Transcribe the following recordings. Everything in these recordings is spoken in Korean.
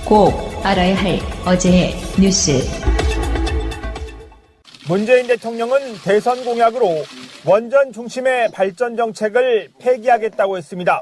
꼭 알아야 할 어제의 뉴스. 문재인 대통령은 대선 공약으로 원전 중심의 발전 정책을 폐기하겠다고 했습니다.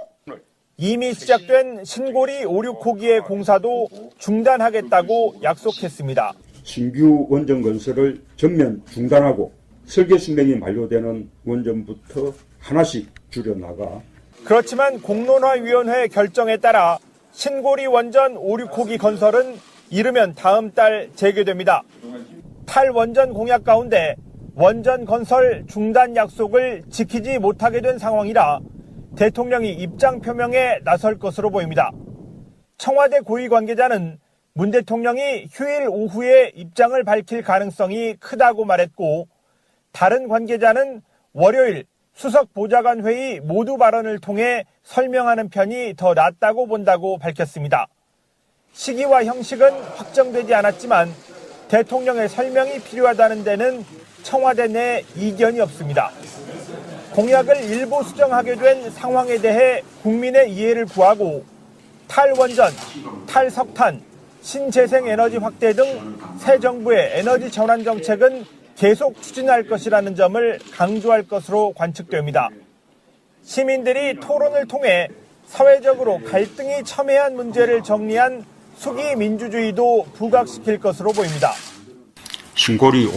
이미 시작된 신고리 5, 6호기의 공사도 중단하겠다고 약속했습니다. 신규 원전 건설을 전면 중단하고 설계 수명이 만료되는 원전부터 하나씩 줄여나가. 그렇지만 공론화위원회 결정에 따라 신고리 원전 5, 6호기 건설은 이르면 다음 달 재개됩니다. 탈원전 공약 가운데 원전 건설 중단 약속을 지키지 못하게 된 상황이라 대통령이 입장 표명에 나설 것으로 보입니다. 청와대 고위 관계자는 문 대통령이 휴일 오후에 입장을 밝힐 가능성이 크다고 말했고, 다른 관계자는 월요일 수석 보좌관 회의 모두 발언을 통해 설명하는 편이 더 낫다고 본다고 밝혔습니다. 시기와 형식은 확정되지 않았지만 대통령의 설명이 필요하다는 데는 청와대 내 이견이 없습니다. 공약을 일부 수정하게 된 상황에 대해 국민의 이해를 구하고 탈원전, 탈석탄, 신재생에너지 확대 등 새 정부의 에너지 전환 정책은 계속 추진할 것이라는 점을 강조할 것으로 관측됩니다. 시민들이 토론을 통해 사회적으로 갈등이 첨예한 문제를 정리한 수기 민주주의도 부각시킬 것으로 보입니다. 신고리 5,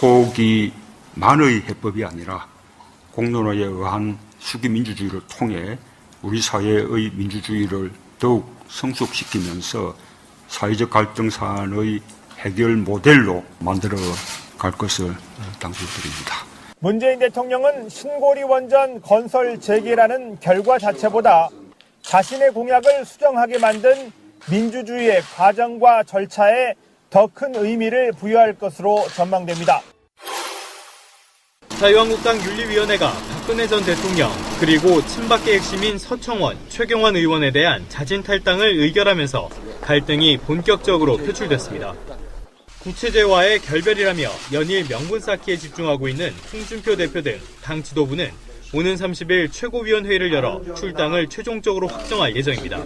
6호기만의 해법이 아니라 공론화에 의한 수기 민주주의를 통해 우리 사회의 민주주의를 더욱 성숙시키면서 사회적 갈등 사안의 해결 모델로 만들어 갈 것을 당부드립니다. 문재인 대통령은 신고리 원전 건설 재개라는 결과 자체보다 자신의 공약을 수정하게 만든 민주주의의 과정과 절차에 더 큰 의미를 부여할 것으로 전망됩니다. 자유한국당 윤리위원회가 박근혜 전 대통령 그리고 친박계 핵심인 서청원, 최경환 의원에 대한 자진 탈당을 의결하면서 갈등이 본격적으로 표출됐습니다. 구체제와의 결별이라며 연일 명분 쌓기에 집중하고 있는 홍준표 대표 등 당 지도부는 오는 30일 최고위원회의를 열어 출당을 최종적으로 확정할 예정입니다.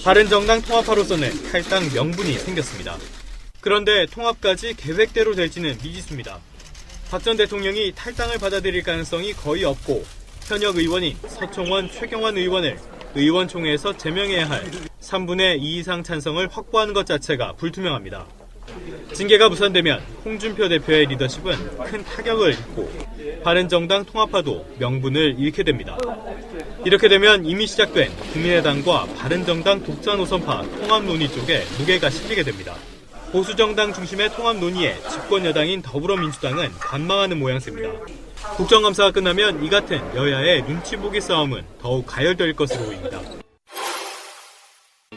바른정당 통합파로서는 탈당 명분이 생겼습니다. 그런데 통합까지 계획대로 될지는 미지수입니다. 박 전 대통령이 탈당을 받아들일 가능성이 거의 없고 현역 의원인 서청원, 최경환 의원을 의원총회에서 제명해야 할 3분의 2 이상 찬성을 확보하는 것 자체가 불투명합니다. 징계가 무산되면 홍준표 대표의 리더십은 큰 타격을 입고 바른정당 통합파도 명분을 잃게 됩니다. 이렇게 되면 이미 시작된 국민의당과 바른정당 독자 노선파 통합 논의 쪽에 무게가 실리게 됩니다. 보수정당 중심의 통합 논의에 집권여당인 더불어민주당은 관망하는 모양새입니다. 국정감사가 끝나면 이 같은 여야의 눈치보기 싸움은 더욱 가열될 것으로 보입니다.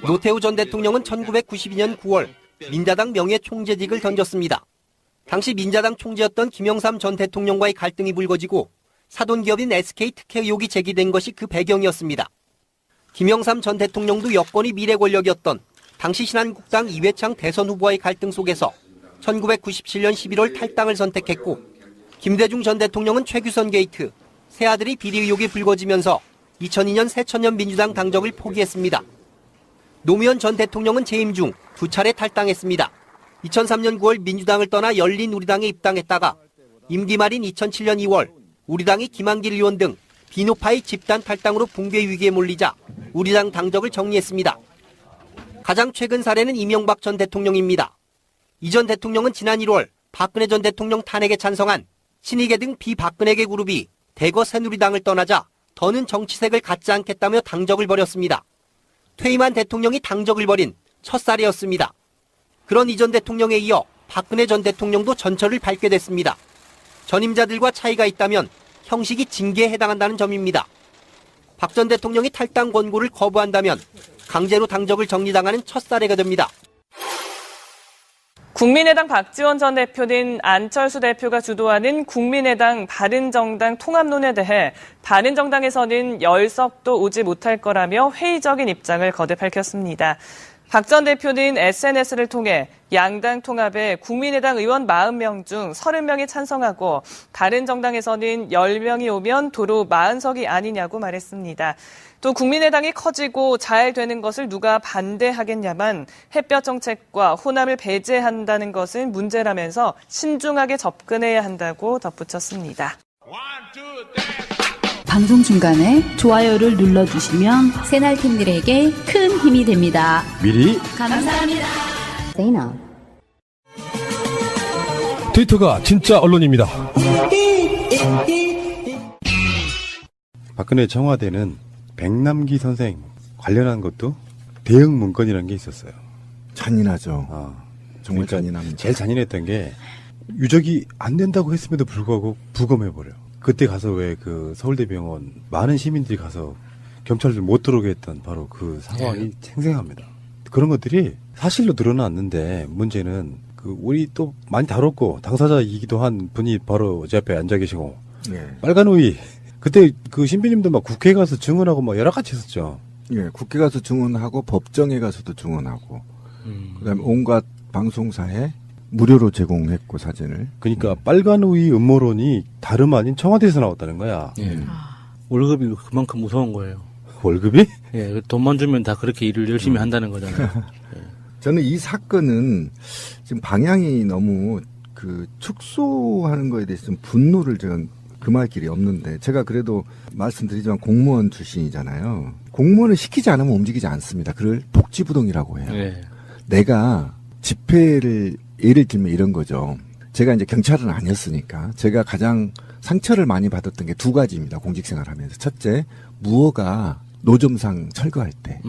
노태우 전 대통령은 1992년 9월 민자당 명예총재직을 던졌습니다. 당시 민자당 총재였던 김영삼 전 대통령과의 갈등이 불거지고 사돈기업인 SK 특혜 의혹이 제기된 것이 그 배경이었습니다. 김영삼 전 대통령도 여권이 미래 권력이었던 당시 신한국당 이회창 대선 후보와의 갈등 속에서 1997년 11월 탈당을 선택했고, 김대중 전 대통령은 최규선 게이트, 새아들이 비리 의혹이 불거지면서 2002년 새천년 민주당 당적을 포기했습니다. 노무현 전 대통령은 재임 중 2차례 탈당했습니다. 2003년 9월 민주당을 떠나 열린우리당에 입당했다가 임기 말인 2007년 2월 우리당이 김한길 의원 등 비노파의 집단 탈당으로 붕괴 위기에 몰리자 우리당 당적을 정리했습니다. 가장 최근 사례는 이명박 전 대통령입니다. 이 전 대통령은 지난 1월 박근혜 전 대통령 탄핵에 찬성한 친이계 등 비박근혜계 그룹이 대거 새누리당을 떠나자 더는 정치색을 갖지 않겠다며 당적을 버렸습니다. 퇴임한 대통령이 당적을 버린 첫 사례였습니다. 그런 이 전 대통령에 이어 박근혜 전 대통령도 전철을 밟게 됐습니다. 전임자들과 차이가 있다면 형식이 징계에 해당한다는 점입니다. 박 전 대통령이 탈당 권고를 거부한다면 강제로 당적을 정리당하는 첫 사례가 됩니다. 국민의당 박지원 전 대표는 안철수 대표가 주도하는 국민의당 바른정당 통합론에 대해 바른정당에서는 열석도 오지 못할 거라며 회의적인 입장을 거듭 밝혔습니다. 박 전 대표는 SNS를 통해 양당 통합에 국민의당 의원 40명 중 30명이 찬성하고 다른 정당에서는 10명이 오면 도로 40석이 아니냐고 말했습니다. 또 국민의당이 커지고 잘 되는 것을 누가 반대하겠냐만 햇볕 정책과 호남을 배제한다는 것은 문제라면서 신중하게 접근해야 한다고 덧붙였습니다. 방송 중간에 좋아요를 눌러주시면 새날팀들에게 큰 힘이 됩니다. 미리 감사합니다. 트위터가 진짜 언론입니다. 박근혜 청와대는 백남기 선생 관련한 것도 대응 문건이라는 게 있었어요. 잔인하죠. 정말 그러니까 잔인합니다. 제일 잔인했던 게 유적이 안 된다고 했음에도 불구하고 부검해버려. 그때 가서 왜 그 서울대병원 많은 시민들이 가서 경찰들 못 들어오게 했던 바로 그 상황이 생생합니다. 그런 것들이 사실로 드러났는데 문제는 그 우리 또 많이 다뤘고 당사자이기도 한 분이 바로 제 앞에 앉아 계시고 빨간 오이 그때 그 신비님도 막 국회에 가서 증언하고 막 여러 가지 했었죠. 예, 국회 가서 증언하고 법정에 가서도 증언하고 그다음에 온갖 방송사에 무료로 제공했고 사진을. 그러니까 빨간 오이 음모론이 다름 아닌 청와대에서 나왔다는 거야. 예. 월급이 그만큼 무서운 거예요. 월급이? 예, 돈만 주면 다 그렇게 일을 열심히 한다는 거잖아요. 예. 저는 이 사건은 지금 방향이 너무 그 축소하는 거에 대해서 좀 분노를 저는 금할 길이 없는데 제가 그래도 말씀드리지만 공무원 출신이잖아요. 공무원을 시키지 않으면 움직이지 않습니다. 그걸 복지부동이라고 해요. 예. 내가 집회를 예를 들면 이런 거죠. 제가 이제 경찰은 아니었으니까 제가 가장 상처를 많이 받았던 게 두 가지입니다. 공직생활 하면서. 첫째, 무허가 노점상 철거할 때.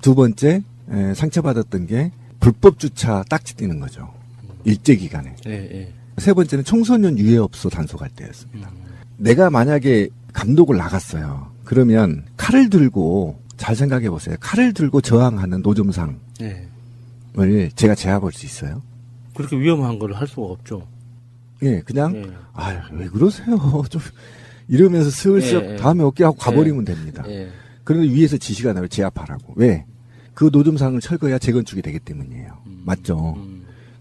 두 번째, 상처받았던 게 불법 주차 딱지 띄는 거죠. 일제 기간에. 세 번째는 청소년 유해업소 단속할 때였습니다. 내가 만약에 감독을 나갔어요. 그러면 칼을 들고 잘 생각해 보세요. 칼을 들고 저항하는 노점상을 제가 제압할 수 있어요? 그렇게 위험한 걸 할 수가 없죠. 예, 그냥 왜 그러세요? 좀 이러면서 슬슬 다음에 어깨 하고 가버리면 됩니다. 그런데 위에서 지시가 나요. 제압하라고. 왜? 그 노점상을 철거해야 재건축이 되기 때문이에요. 맞죠?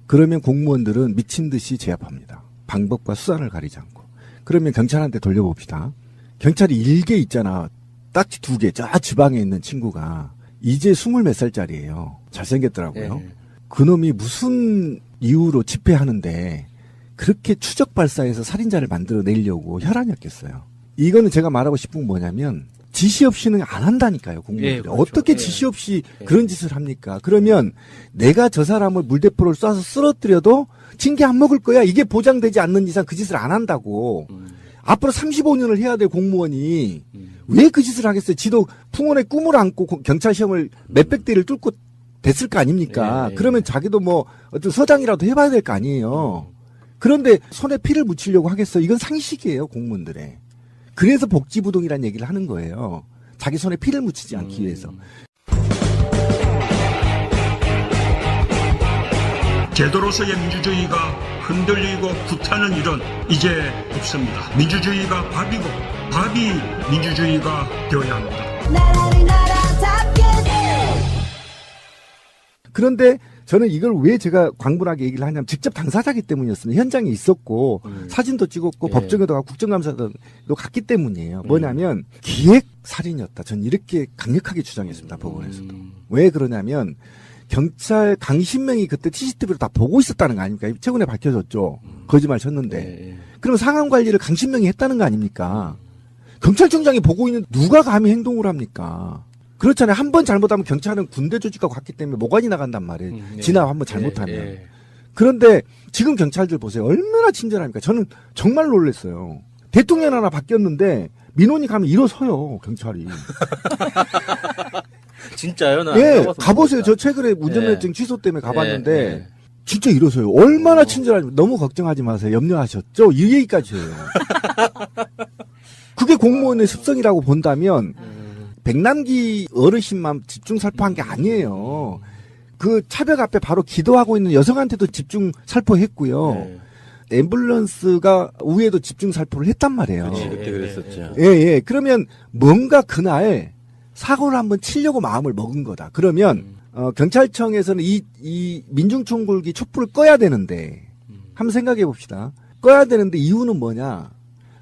그러면 공무원들은 미친 듯이 제압합니다. 방법과 수단을 가리지 않고. 그러면 경찰한테 돌려봅시다. 경찰이 일개 있잖아. 딱지 2개. 저 지방에 있는 친구가 이제 20몇 살짜리예요. 잘생겼더라고요. 그놈이 무슨 이유로 집회하는데 그렇게 추적 발사해서 살인자를 만들어내려고 혈안이었겠어요. 이거는 제가 말하고 싶은 건 뭐냐면 지시 없이는 안 한다니까요. 공무원들이. 그렇죠. 어떻게 지시 없이 그런 짓을 합니까? 그러면 내가 저 사람을 물대포를 쏴서 쓰러뜨려도 징계 안 먹을 거야. 이게 보장되지 않는 이상 그 짓을 안 한다고. 앞으로 35년을 해야 될 공무원이 왜 그 짓을 하겠어요? 지도 풍원의 꿈을 안고 경찰 시험을 몇백 대를 뚫고 됐을 거 아닙니까? 그러면 자기도 뭐 어떤 서장이라도 해봐야 될 거 아니에요. 그런데 손에 피를 묻히려고 하겠어요? 이건 상식이에요, 공무원들의. 그래서 복지부동이라는 얘기를 하는 거예요. 자기 손에 피를 묻히지 않기 위해서. 제도로서의 민주주의가 흔들리고 굳하는 일은 이제 없습니다. 민주주의가 밥이고 밥이 민주주의가 되어야 합니다. 그런데 저는 이걸 왜 제가 광분하게 얘기를 하냐면 직접 당사자기 때문이었습니다. 현장에 있었고 사진도 찍었고 법정에도 가고 국정감사도 갔기 때문이에요. 뭐냐면 기획살인이었다. 저는 이렇게 강력하게 주장했습니다. 법원에서도. 왜 그러냐면 경찰 강신명이 그때 CCTV로 다 보고 있었다는 거 아닙니까? 최근에 밝혀졌죠. 거짓말 쳤는데. 그럼 상황 관리를 강신명이 했다는 거 아닙니까? 경찰청장이 보고 있는 누가 감히 행동을 합니까? 그렇잖아요. 한 번 잘못하면 경찰은 군대 조직과 같기 때문에 모관이 나간단 말이에요. 진압 한번 잘못하면. 그런데 지금 경찰들 보세요. 얼마나 친절합니까? 저는 정말 놀랐어요. 대통령 하나 바뀌었는데 민원이 가면 일어서요. 경찰이. 진짜요? 나 가보세요. 저 최근에 운전면허증 취소 때문에 가봤는데 진짜 일어서요. 얼마나 친절하지. 너무 걱정하지 마세요. 염려하셨죠? 이 얘기까지 해요. 그게 공무원의 습성이라고 본다면 백남기 어르신만 집중 살포한 게 아니에요. 그 차벽 앞에 바로 기도하고 있는 여성한테도 집중 살포했고요. 앰뷸런스가 위에도 집중 살포를 했단 말이에요. 그치, 그때 그랬었죠. 그러면 뭔가 그날 사고를 한번 치려고 마음을 먹은 거다. 그러면 경찰청에서는 이 민중총궐기 촛불을 꺼야 되는데, 한번 생각해 봅시다. 꺼야 되는데 이유는 뭐냐?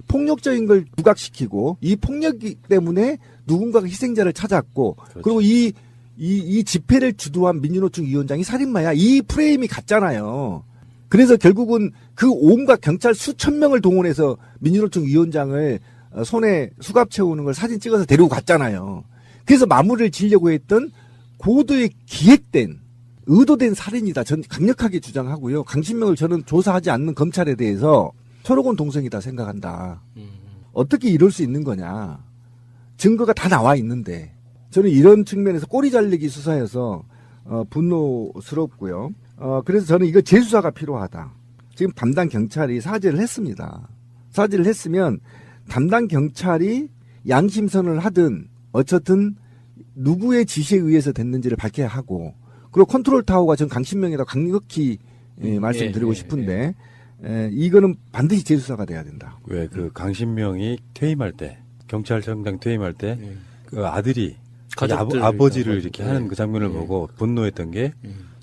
폭력적인 걸 부각시키고, 이 폭력 때문에 누군가가 희생자를 찾았고, 그렇죠. 그리고 이 집회를 주도한 민주노총 위원장이 살인마야. 이 프레임이 같잖아요. 그래서 결국은 그 온갖 경찰 수천 명을 동원해서 민주노총 위원장을 손에 수갑 채우는 걸 사진 찍어서 데리고 갔잖아요. 그래서 마무리를 지려고 했던 고도의 기획된 의도된 살인이다. 전 강력하게 주장하고요. 강신명을 저는 조사하지 않는 검찰에 대해서 철호군 동생이다 생각한다. 어떻게 이럴 수 있는 거냐. 증거가 다 나와 있는데 저는 이런 측면에서 꼬리 잘리기 수사에서 분노스럽고요. 그래서 저는 이거 재수사가 필요하다. 지금 담당 경찰이 사죄를 했습니다. 사죄를 했으면 담당 경찰이 양심선언을 하든 어쨌든 누구의 지시에 의해서 됐는지를 밝혀야 하고, 그리고 컨트롤 타워가 전 강신명이라고 강력히 말씀드리고 싶은데 이거는 반드시 재수사가 돼야 된다. 왜 그 강신명이 퇴임할 때, 경찰청장 퇴임할 때 그 아들이 아버지를 이렇게 하는 그 장면을 보고 분노했던 게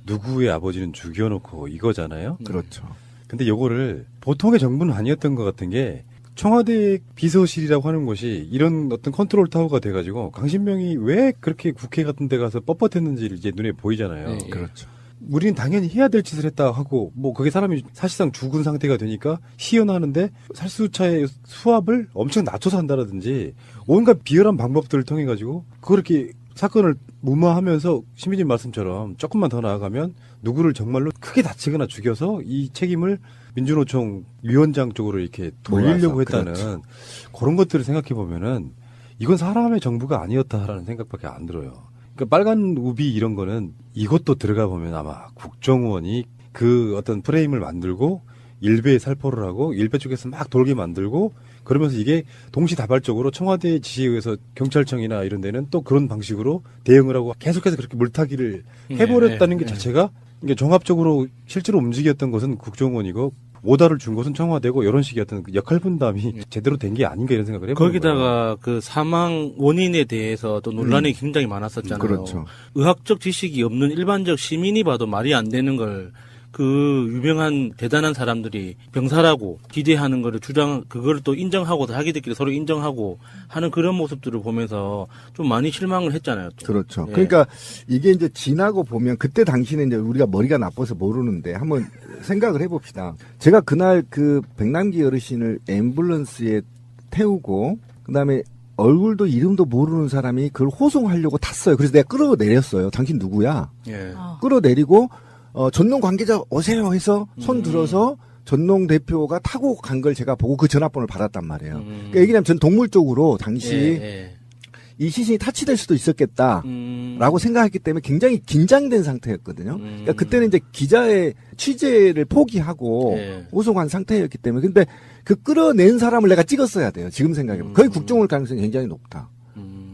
누구의 아버지는 죽여놓고 이거잖아요. 그렇죠. 근데 요거를 보통의 정부는 아니었던 것 같은 게 청와대 비서실이라고 하는 곳이 이런 어떤 컨트롤 타워가 돼가지고 강신명이 왜 그렇게 국회 같은 데 가서 뻣뻣했는지 이제 눈에 보이잖아요. 그렇죠. 우리는 당연히 해야 될 짓을 했다 하고 뭐 그게 사람이 사실상 죽은 상태가 되니까 시연하는데 살수차의 수압을 엄청 낮춰서 한다라든지 온갖 비열한 방법들을 통해 가지고 그렇게 사건을 무마하면서 신비님 말씀처럼 조금만 더 나아가면 누구를 정말로 크게 다치거나 죽여서 이 책임을 민주노총 위원장 쪽으로 이렇게 돌리려고 했다는 그렇죠. 그런 것들을 생각해 보면은 이건 사람의 정부가 아니었다라는 생각밖에 안 들어요. 그러니까 빨간 우비 이런 거는 이것도 들어가 보면 아마 국정원이 그 어떤 프레임을 만들고 일베에 살포를 하고 일베 쪽에서 막 돌게 만들고 그러면서 이게 동시다발적으로 청와대의 지시에 의해서 경찰청이나 이런 데는 또 그런 방식으로 대응을 하고 계속해서 그렇게 물타기를 해버렸다는 게 자체가 이게 종합적으로 실제로 움직였던 것은 국정원이고 오다를 준 것은 청와대고 이런 식의 어떤 역할 분담이 제대로 된 게 아닌가 이런 생각을 해보는 거기다가 거예요. 그 사망 원인에 대해서 또 논란이 굉장히 많았었잖아요. 그렇죠. 의학적 지식이 없는 일반적 시민이 봐도 말이 안 되는 걸 그 유명한 대단한 사람들이 병사라고 기대하는 거를 그거를 또 인정하고 자기들끼리 서로 인정하고 하는 그런 모습들을 보면서 좀 많이 실망을 했잖아요. 또. 그렇죠. 예. 그러니까 이게 이제 지나고 보면 그때 당시는 이제 우리가 머리가 나빠서 모르는데 한번 생각을 해봅시다. 제가 그날 그 백남기 어르신을 앰뷸런스에 태우고 그다음에 얼굴도 이름도 모르는 사람이 그걸 호송하려고 탔어요. 그래서 내가 끌어내렸어요. 당신 누구야? 예. 끌어내리고 전농 관계자 오세요 해서 손 들어서 전농 대표가 타고 간 걸 제가 보고 그 전화번호를 받았단 말이에요. 그러니까 얘기하면 전 동물 쪽으로 당시 이 시신이 타치될 수도 있었겠다라고 생각했기 때문에 굉장히 긴장된 상태였거든요. 그러니까 그때는 이제 기자의 취재를 포기하고 호송한 상태였기 때문에 근데 그 끌어낸 사람을 내가 찍었어야 돼요. 지금 생각해보면 거의 국정원 가능성이 굉장히 높다.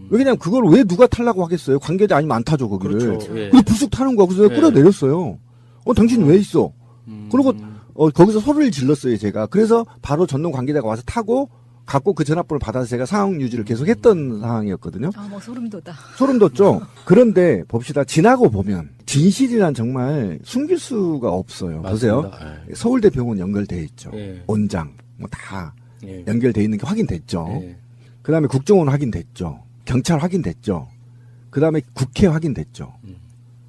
왜냐면 그걸 왜 누가 타려고 하겠어요? 관계자 아니면 안 타죠 거기를. 그렇죠. 근데 불쑥 타는 거야. 그래서 내가 끌어내렸어요. 당신 왜 있어? 그리고 거기서 소리를 질렀어요 제가. 그래서 바로 전동 관계자가 와서 타고 갖고 그 전화번호를 받아서 제가 상황 유지를 계속 했던 상황이었거든요. 뭐 소름 돋아. 소름 돋죠. 그런데 봅시다. 지나고 보면 진실이란 정말 숨길 수가 없어요. 맞습니다. 보세요. 서울대병원 연결돼 있죠. 원장 뭐 다 연결돼 있는 게 확인됐죠. 그다음에 국정원 확인됐죠. 경찰 확인됐죠. 그다음에 국회 확인됐죠.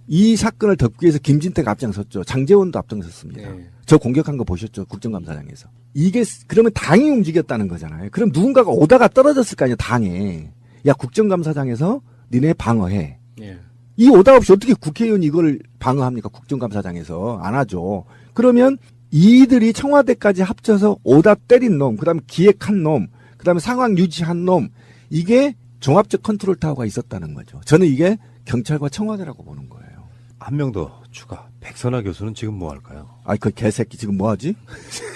이 사건을 덮기 위해서 김진태가 앞장섰죠. 장제원도 앞장섰습니다. 저 공격한 거 보셨죠? 국정감사장에서. 이게 그러면 당이 움직였다는 거잖아요. 그럼 누군가가 오다가 떨어졌을 거 아니에요. 당에. 야 국정감사장에서 니네 방어해. 이 오다 없이 어떻게 국회의원이 이걸 방어합니까? 국정감사장에서. 안 하죠. 그러면 이들이 청와대까지 합쳐서 오다 때린 놈, 그다음에 기획한 놈, 그다음에 상황 유지한 놈, 이게 종합적 컨트롤 타워가 있었다는 거죠. 저는 이게 경찰과 청와대라고 보는 거예요. 한 명 더 추가. 백선아 교수는 지금 뭐 할까요? 그 개새끼 지금 뭐 하지?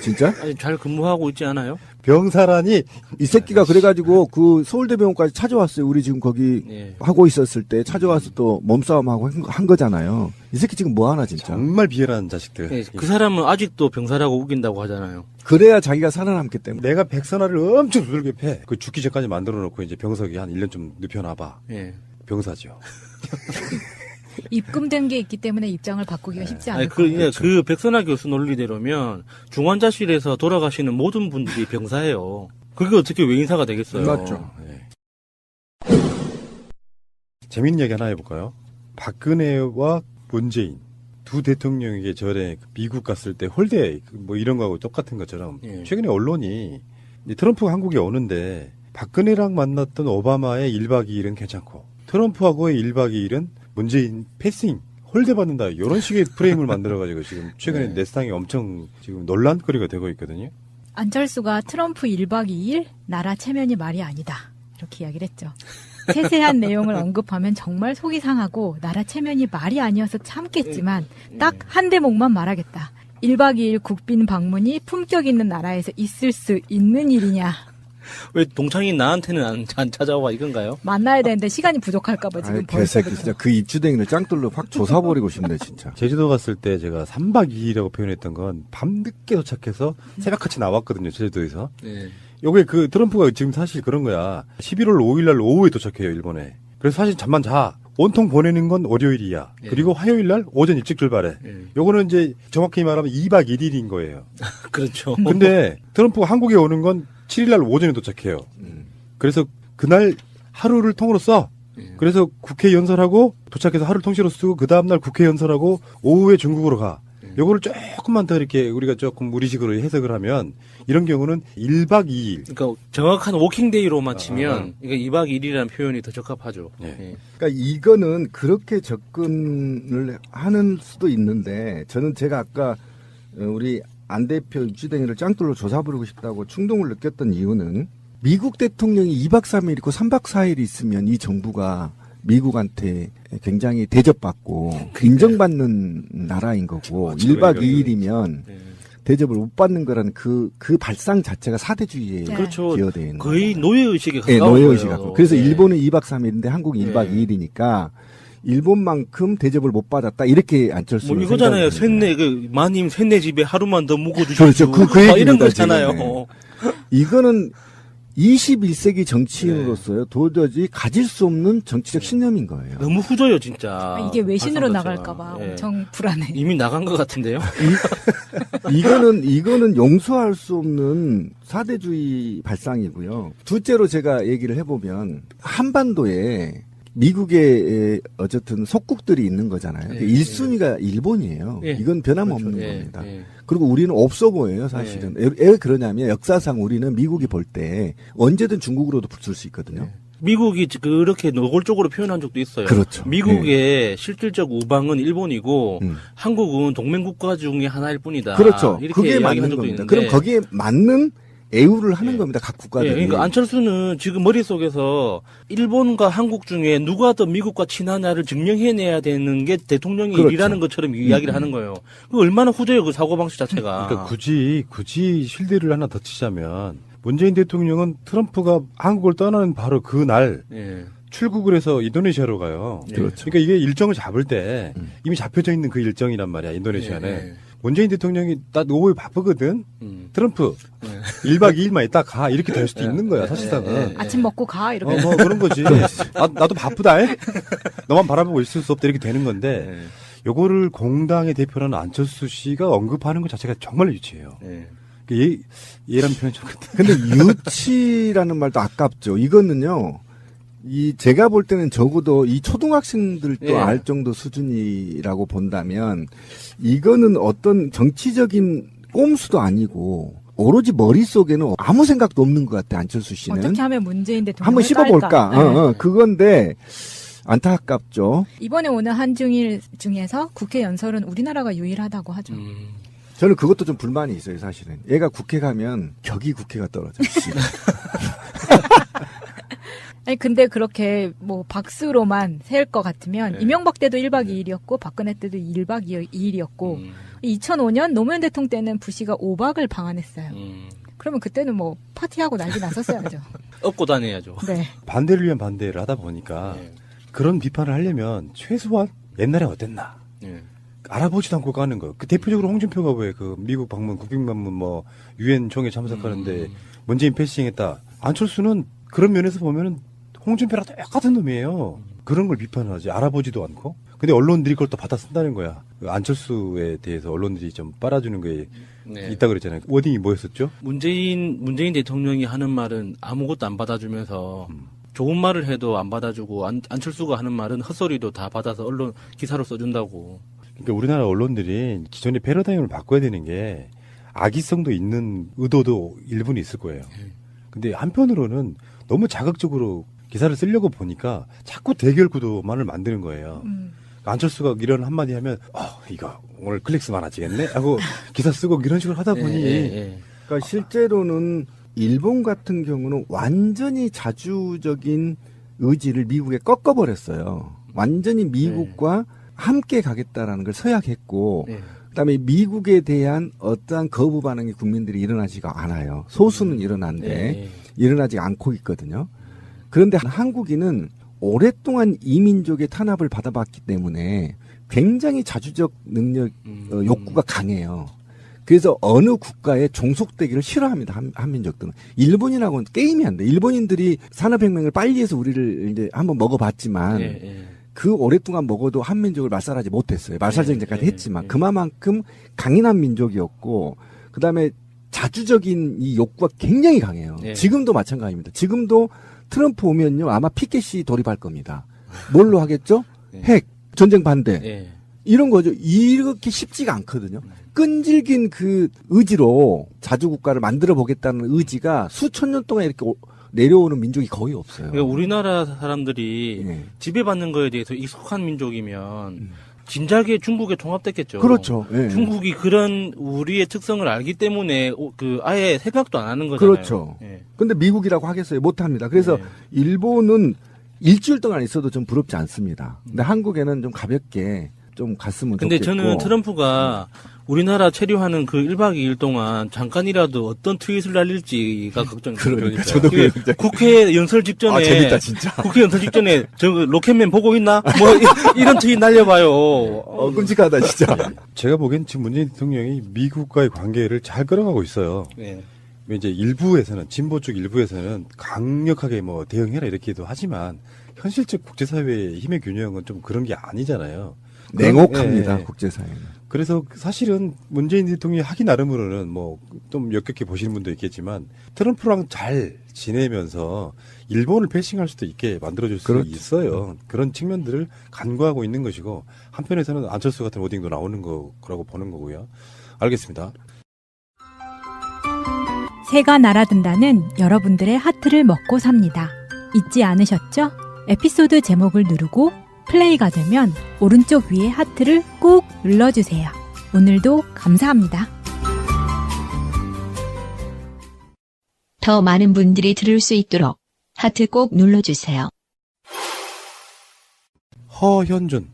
진짜? 아니, 잘 근무하고 있지 않아요? 병사라니 이 새끼가 그래가지고 그 서울대병원까지 찾아왔어요. 우리 지금 거기 하고 있었을 때 찾아와서 또 몸싸움하고 한 거잖아요. 이 새끼 지금 뭐 하나 진짜. 정말 비열한 자식들. 네, 그 사람은 아직도 병사라고 우긴다고 하잖아요. 그래야 자기가 살아남기 때문에. 내가 백선아를 엄청 두들겨 패. 그 죽기 전까지 만들어 놓고 이제 병석이 한 1년 좀 눕혀놔봐. 병사죠. 입금된 게 있기 때문에 입장을 바꾸기가 쉽지 않을 거예요. 그렇죠. 그 백선아 교수 논리대로면 중환자실에서 돌아가시는 모든 분들이 병사예요. 그게 어떻게 외인사가 되겠어요? 맞죠. 네. 재밌는 얘기 하나 해볼까요? 박근혜와 문재인 두 대통령에게 전에 미국 갔을 때 홀대 뭐 이런 거하고 똑같은 것처럼 최근에 언론이 트럼프가 한국에 오는데 박근혜랑 만났던 오바마의 1박 2일은 괜찮고 트럼프하고의 1박 2일은 문재인 패싱 홀대 받는다 이런 식의 프레임을 만들어가지고 지금 최근에 내상이 엄청 지금 논란거리가 되고 있거든요. 안철수가 트럼프 1박 2일 나라 체면이 말이 아니다 이렇게 이야기를 했죠. 세세한 내용을 언급하면 정말 속이 상하고 나라 체면이 말이 아니어서 참겠지만 딱 한 대목만 말하겠다. 1박 2일 국빈 방문이 품격 있는 나라에서 있을 수 있는 일이냐. 왜 동창인 나한테는 안 찾아와 이건가요? 만나야 되는데 시간이 부족할까봐 지금 벌써. 개새끼 진짜 그 입주댕이를 짱돌로 확 조사버리고 싶네 진짜. 제주도 갔을 때 제가 3박 2일이라고 표현했던 건 밤늦게 도착해서 새벽같이 나왔거든요. 제주도에서. 네. 요게 그 트럼프가 지금 사실 그런 거야. 11월 5일날 오후에 도착해요. 일본에. 그래서 사실 잠만 자. 온통 보내는 건 월요일이야. 그리고 화요일날 오전 일찍 출발해. 요거는 이제 정확히 말하면 2박 1일인 거예요. 그렇죠. 근데 트럼프가 한국에 오는 건 7일날 오전에 도착해요. 그래서 그날 하루를 통으로 써. 그래서 국회 연설하고 도착해서 하루 통째로 쓰고 그 다음날 국회 연설하고 오후에 중국으로 가. 요거를 조금만 더 이렇게 우리가 조금 우리식으로 해석을 하면 이런 경우는 1박 2일. 그러니까 정확한 워킹데이로만 치면 이거 2박 2일이라는 표현이 더 적합하죠. 그러니까 이거는 그렇게 접근을 하는 수도 있는데 저는 제가 아까 우리 안 대표 입주댕이를 짱돌로 조사부르고 싶다고 충동을 느꼈던 이유는 미국 대통령이 2박 3일 있고 3박 4일 있으면 이 정부가 미국한테 굉장히 대접받고 인정받는 나라인 거고 1박 2일이면 대접을 못 받는 거라는 그 발상 자체가 사대주의에 그렇죠. 기여되어 있는 거의 노예의식에 가까운 네, 거예요. 노예의식 갖고. 그래서 일본은 2박 3일인데 한국은 1박 2일이니까 일본만큼 대접을 못 받았다 이렇게 안철수 뭐 이거잖아요. 쇳내 마님 쇳내 집에 하루만 더 묵어주십시오. 그렇죠. 그 이런 거잖아요. 이거는 21세기 정치인으로서요 도저히 가질 수 없는 정치적 신념인 거예요. 너무 후져요 진짜. 이게 외신으로 나갈까봐 엄청 불안해. 이미 나간 것 같은데요. 이거는 용서할 수 없는 사대주의 발상이고요. 둘째로 제가 얘기를 해보면 한반도에 미국의 어쨌든 속국들이 있는 거잖아요. 1순위가 일본이에요. 이건 변함없는 그렇죠. 겁니다. 그리고 우리는 없어 보여요, 사실은. 왜 그러냐면 역사상 우리는 미국이 볼 때 언제든 중국으로도 붙을 수 있거든요. 미국이 그렇게 노골적으로 표현한 적도 있어요. 그렇죠. 미국의 실질적 우방은 일본이고 한국은 동맹국가 중에 하나일 뿐이다. 그렇죠. 이렇게 그게 맞는 겁니다. 그럼 거기에 맞는 애우를 하는 겁니다. 각 국가들이. 그러니까 안철수는 지금 머릿속에서 일본과 한국 중에 누가 더 미국과 친하냐를 증명해내야 되는 게 대통령의 그렇죠. 일이라는 것처럼 이야기를 하는 거예요. 그 얼마나 후져요, 그 사고방식 자체가. 그러니까 굳이 실드를 하나 더 치자면 문재인 대통령은 트럼프가 한국을 떠나는 바로 그날 출국을 해서 인도네시아로 가요. 그렇죠. 그러니까 이게 일정을 잡을 때 이미 잡혀져 있는 그 일정이란 말이야, 인도네시아는. 문재인 대통령이 딱 오후에 바쁘거든. 트럼프 1박 2일만 있다 가 이렇게 될 수도 있는 거야 사실상은. 아침 먹고 가 이렇게. 뭐 그런 거지. 나도 바쁘다. 너만 바라보고 있을 수 없다 이렇게 되는 건데 요거를 공당의 대표라는 안철수 씨가 언급하는 것 자체가 정말 유치해요. 얘란 표현 좀. 근데 유치라는 말도 아깝죠. 이거는요. 제가 볼 때는 적어도 이 초등학생들도 알 정도 수준이라고 본다면 이거는 어떤 정치적인 꼼수도 아니고 오로지 머릿속에는 아무 생각도 없는 것 같아, 안철수 씨는. 어떻게 하면 문재인 대통령을 한번 씹어볼까? 그건데 안타깝죠. 이번에 오는 한중일 중에서 국회 연설은 우리나라가 유일하다고 하죠. 저는 그것도 좀 불만이 있어요, 사실은. 얘가 국회 가면 격이 국회가 떨어져. 아니 근데 그렇게 뭐 박수로만 세울 것 같으면 이명박 때도 1박 2일이었고 박근혜 때도 1박 2일이었고 2005년 노무현 대통령 때는 부시가 5박을 방한했어요. 그러면 그때는 뭐 파티하고 난리 났었어야죠. 업고 다녀야죠. 네. 반대를 위한 반대를 하다 보니까 그런 비판을 하려면 최소한 옛날에 어땠나 알아보지도 않고 가는 거. 그 대표적으로 홍준표가 왜 그 미국 방문, 국빈 방문 뭐 유엔 총회 참석하는데 문재인 패싱했다. 안철수는 그런 면에서 보면은 홍준표랑 똑같은 놈이에요. 그런 걸 비판하지 알아보지도 않고 근데 언론들이 그걸 또 받아 쓴다는 거야. 그 안철수에 대해서 언론들이 좀 빨아주는 게 있다 그랬잖아요. 워딩이 뭐였었죠? 문재인 대통령이 하는 말은 아무것도 안 받아주면서 좋은 말을 해도 안 받아주고 안철수가 하는 말은 헛소리도 다 받아서 언론 기사로 써준다고. 그러니까 우리나라 언론들이 기존의 패러다임을 바꿔야 되는 게 악의성도 있는 의도도 일부는 있을 거예요. 근데 한편으로는 너무 자극적으로 기사를 쓰려고 보니까 자꾸 대결 구도만을 만드는 거예요. 안철수가 이런 한마디 하면 이거 오늘 클릭수 많아지겠네 하고 기사 쓰고 이런 식으로 하다 보니 그러니까 실제로는 일본 같은 경우는 완전히 자주적인 의지를 미국에 꺾어버렸어요. 완전히 미국과 함께 가겠다라는 걸 서약했고 그다음에 미국에 대한 어떠한 거부 반응이 국민들이 일어나지가 않아요. 소수는 일어나는데 일어나지 않고 있거든요. 그런데 한국인은 오랫동안 이민족의 탄압을 받아봤기 때문에 굉장히 자주적 능력, 욕구가 강해요. 그래서 어느 국가에 종속되기를 싫어합니다. 한민족들은. 일본인하고는 게임이 안 돼. 일본인들이 산업혁명을 빨리 해서 우리를 이제 한번 먹어봤지만 그 오랫동안 먹어도 한민족을 말살하지 못했어요. 말살전쟁까지 했지만 그만큼 강인한 민족이었고 그다음에 자주적인 이 욕구가 굉장히 강해요. 지금도 마찬가지입니다. 지금도 트럼프 오면요 아마 피켓이 돌입할 겁니다. 뭘로 하겠죠? 핵, 전쟁 반대. 이런 거죠. 이렇게 쉽지가 않거든요. 끈질긴 그 의지로 자주국가를 만들어 보겠다는 의지가 수천 년 동안 이렇게 내려오는 민족이 거의 없어요. 그러니까 우리나라 사람들이 지배받는 거에 대해서 익숙한 민족이면 진작에 중국에 통합됐겠죠. 그렇죠. 중국이 그런 우리의 특성을 알기 때문에 아예 생각도 안 하는 거잖아요. 그렇죠. 근데 미국이라고 하겠어요? 못 합니다. 그래서 일본은 일주일 동안 있어도 좀 부럽지 않습니다. 근데 한국에는 좀 가볍게 좀 갔으면 좋겠고. 근데 저는 트럼프가 우리나라 체류하는 그 1박 2일 동안 잠깐이라도 어떤 트윗을 날릴지가 걱정이에요. 그러니까 저도 국회 연설 직전에 재밌다 진짜. 국회 연설 직전에 저 로켓맨 보고 있나? 뭐 이런 트윗 날려봐요. 끔찍하다 진짜. 제가 보기엔 지금 문재인 대통령이 미국과의 관계를 잘 끌어가고 있어요. 이제 일부에서는 진보 쪽 일부에서는 강력하게 뭐 대응해라 이렇게도 하지만 현실적 국제사회의 힘의 균형은 좀 그런 게 아니잖아요. 냉혹합니다 국제사회는. 그래서 사실은 문재인 대통령이 하기 나름으로는 뭐 좀 역겹게 보시는 분도 있겠지만 트럼프랑 잘 지내면서 일본을 패싱할 수도 있게 만들어줄 수 있어요. 그런 측면들을 간과하고 있는 것이고 한편에서는 안철수 같은 워딩도 나오는 거라고 보는 거고요. 알겠습니다. 새가 날아든다는 여러분들의 하트를 먹고 삽니다. 잊지 않으셨죠? 에피소드 제목을 누르고 플레이가 되면 오른쪽 위에 하트를 꾹 눌러주세요. 오늘도 감사합니다. 더 많은 분들이 들을 수 있도록 하트 꼭 눌러주세요. 허현준.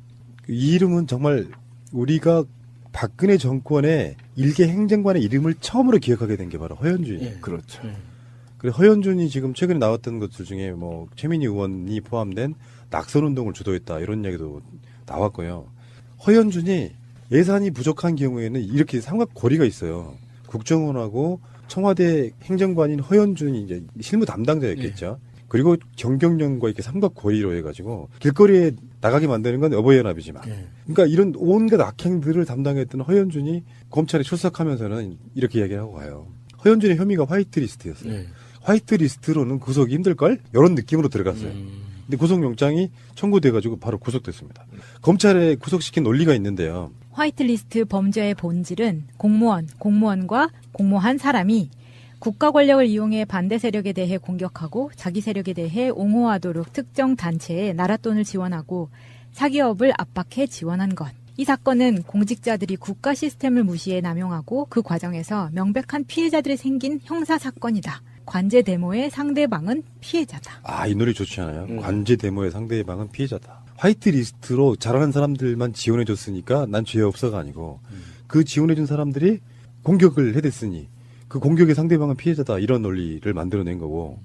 이 이름은 정말 우리가 박근혜 정권의 일개 행정관의 이름을 처음으로 기억하게 된 게 바로 허현준이에요. 그렇죠. 그래서 허현준이 지금 최근에 나왔던 것들 중에 뭐 최민희 의원이 포함된 낙선운동을 주도했다 이런 얘기도 나왔고요. 허현준이 예산이 부족한 경우에는 이렇게 삼각고리가 있어요. 국정원하고 청와대 행정관인 허현준이 이제 실무 담당자였겠죠. 그리고 경경련과 이렇게 삼각고리로 해가지고 길거리에 나가게 만드는 건 어버이연합이지만 그러니까 이런 온갖 악행들을 담당했던 허현준이 검찰에 출석하면서는 이렇게 이야기를 하고 가요. 허현준의 혐의가 화이트리스트였어요. 화이트리스트로는 구속이 힘들걸? 이런 느낌으로 들어갔어요. 근데 구속영장이 청구돼가지고 바로 구속됐습니다. 검찰에 구속시킨 논리가 있는데요. 화이트리스트 범죄의 본질은 공무원과 공모한 사람이 국가 권력을 이용해 반대 세력에 대해 공격하고 자기 세력에 대해 옹호하도록 특정 단체에 나라 돈을 지원하고 사기업을 압박해 지원한 것. 이 사건은 공직자들이 국가 시스템을 무시해 남용하고 그 과정에서 명백한 피해자들이 생긴 형사 사건이다. 관제 데모의 상대방은 피해자다. 아, 이 노래 좋지 않아요? 관제 데모의 상대방은 피해자다. 화이트리스트로 잘하는 사람들만 지원해줬으니까 난 죄 없어가 아니고 그 지원해준 사람들이 공격을 해댔으니 그 공격의 상대방은 피해자다. 이런 논리를 만들어낸 거고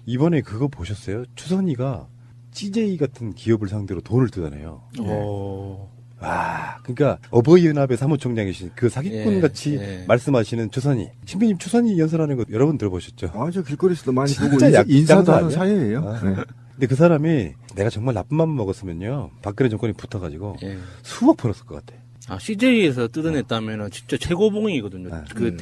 이번에 그거 보셨어요? 추선이가 CJ 같은 기업을 상대로 돈을 뜯어내요. 와, 그러니까 어버이연합의 사무총장이신 그 사기꾼 같이 말씀하시는 추선이. 신비님 추선이 연설하는 거 여러 번 들어보셨죠? 저 길거리에서도 많이 보고 인사도 하는 사이예요. 근데 근데 그 사람이 내가 정말 나쁜 맘 먹었으면요. 박근혜 정권이 붙어가지고 예. 수억 벌었을 것 같아. CJ에서 뜯어냈다면은 진짜 최고봉이거든요. 그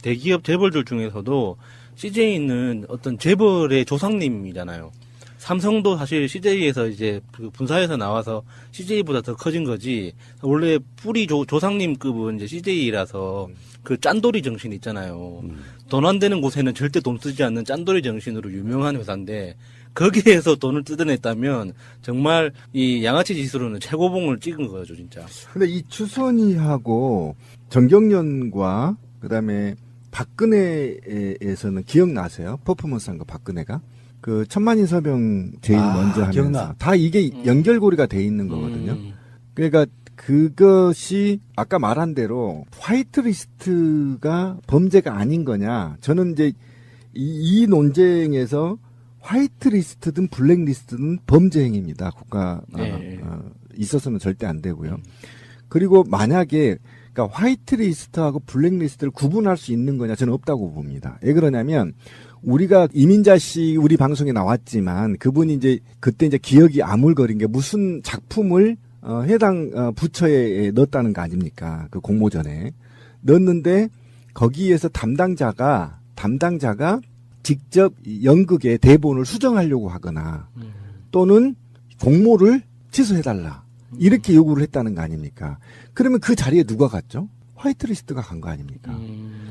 대기업 재벌들 중에서도 CJ는 어떤 재벌의 조상님이잖아요. 삼성도 사실 CJ에서 이제 그 분사해서 나와서 CJ보다 더 커진 거지. 원래 뿌리 조상님급은 이제 CJ라서 그 짠돌이 정신 있잖아요. 돈 안 되는 곳에는 절대 돈 쓰지 않는 짠돌이 정신으로 유명한 회사인데 거기에서 돈을 뜯어냈다면 정말 이 양아치 지수로는 최고봉을 찍은 거죠, 진짜. 근데 이 추선이하고 정경련과 그다음에 박근혜에서는 기억나세요? 퍼포먼스한 거 박근혜가? 그 천만인 서병 제일 먼저 하면서 기억나. 다 이게 연결고리가 돼 있는 거거든요. 그러니까 그것이 아까 말한 대로 화이트리스트가 범죄가 아닌 거냐. 저는 이제 이 논쟁에서 화이트리스트든 블랙리스트든 범죄 행위입니다. 국가 있어서는 절대 안 되고요. 그리고 만약에 그러니까 화이트리스트하고 블랙리스트를 구분할 수 있는 거냐 저는 없다고 봅니다. 왜 그러냐면 우리가 이민자 씨 우리 방송에 나왔지만 그분이 이제 그때 이제 기억이 아물거린 게 무슨 작품을 해당 부처에 넣었다는 거 아닙니까? 그 공모전에 넣었는데 거기에서 담당자가 직접 연극의 대본을 수정하려고 하거나 또는 공모를 취소해달라 이렇게 요구를 했다는 거 아닙니까? 그러면 그 자리에 누가 갔죠? 화이트리스트가 간 거 아닙니까?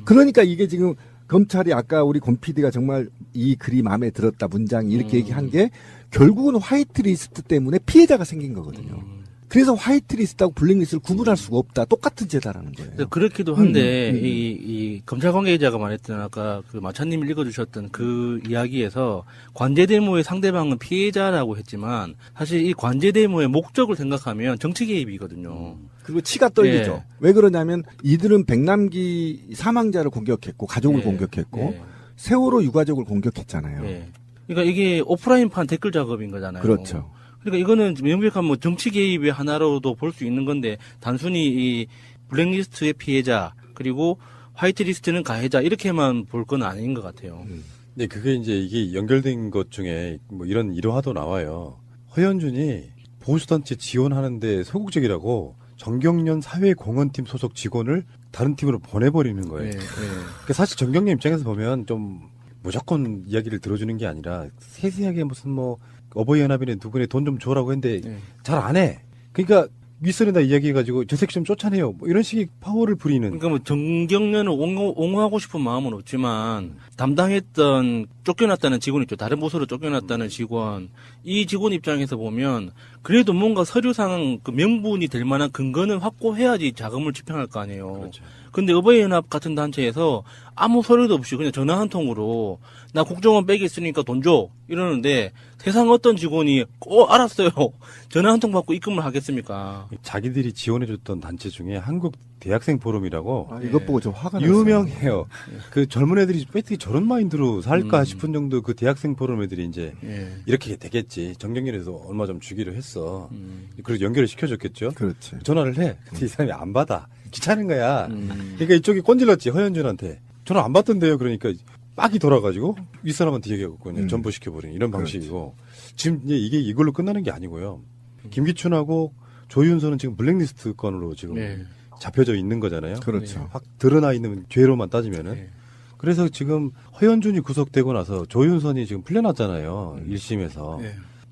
그러니까 이게 지금 검찰이 아까 우리 권 PD가 정말 이 글이 마음에 들었다 문장이 이렇게 얘기한 게 결국은 화이트리스트 때문에 피해자가 생긴 거거든요. 그래서 화이트리스트하고 블랙리스트를 구분할 수가 없다. 똑같은 죄다라는 거예요. 그렇기도 한데 이 검찰 관계자가 말했던 아까 그 마차님이 읽어주셨던 그 이야기에서 관제 데모의 상대방은 피해자라고 했지만 사실 이 관제 데모의 목적을 생각하면 정치 개입이거든요. 그리고 치가 떨리죠. 예. 왜 그러냐면 이들은 백남기 사망자를 공격했고 가족을 예. 공격했고 예. 세월호 유가족을 공격했잖아요. 예. 그러니까 이게 오프라인판 댓글 작업인 거잖아요. 그렇죠. 그러니까 이거는 명백한 뭐 정치 개입의 하나로도 볼 수 있는 건데 단순히 이 블랙리스트의 피해자 그리고 화이트리스트는 가해자 이렇게만 볼 건 아닌 것 같아요. 네, 그게 이게 연결된 것 중에 뭐 이런 일화도 나와요. 허현준이 보수단체 지원하는데 소극적이라고 정경련 사회공헌팀 소속 직원을 다른 팀으로 보내버리는 거예요. 그러니까 사실 정경련 입장에서 보면 좀 무조건 이야기를 들어주는 게 아니라 세세하게 무슨 뭐 어버이연합이네 누구네 돈 좀 줘라고 했는데 잘 안 해. 그러니까 윗선에다 이야기해가지고 저 새끼 좀 쫓아내요. 뭐 이런 식의 파워를 부리는. 그러니까 뭐 정경련을 옹호하고 싶은 마음은 없지만 담당했던 쫓겨났다는 직원 있죠. 다른 부서로 쫓겨났다는 직원. 이 직원 입장에서 보면 그래도 뭔가 서류상 그 명분이 될 만한 근거는 확보해야지 자금을 집행할 거 아니에요. 그렇죠. 근데 어버이연합 같은 단체에서 아무 서류도 없이 그냥 전화 한 통으로 나 국정원 빼겠으니까 돈 줘 이러는데 세상 어떤 직원이 알았어요 전화 한 통 받고 입금을 하겠습니까? 자기들이 지원해줬던 단체 중에 한국 대학생 포럼이라고 이것 보고 좀 화가 났어요. 유명해요. 그 젊은 애들이 어떻게 저런 마인드로 살까 싶은 정도 그 대학생 포럼 애들이 이제 이렇게 되겠지. 정경련에서 얼마 좀 주기로 했어. 그래서 연결을 시켜줬겠죠. 그렇지. 전화를 해. 근데 이 사람이 안 받아. 귀찮은 거야. 그러니까 이쪽이 꼰질렀지 허현준한테. 전화 안 받던데요. 그러니까 빡이 돌아가지고 윗사람한테 얘기하고 그냥 전보시켜버리는 이런 방식이고. 지금 이게 이걸로 끝나는 게 아니고요. 김기춘하고 조윤선은 지금 블랙리스트 건으로 지금 잡혀져 있는 거잖아요. 그렇죠. 확 드러나 있는 죄로만 따지면은. 그래서 지금 허현준이 구속되고 나서 조윤선이 지금 풀려났잖아요. 1심에서.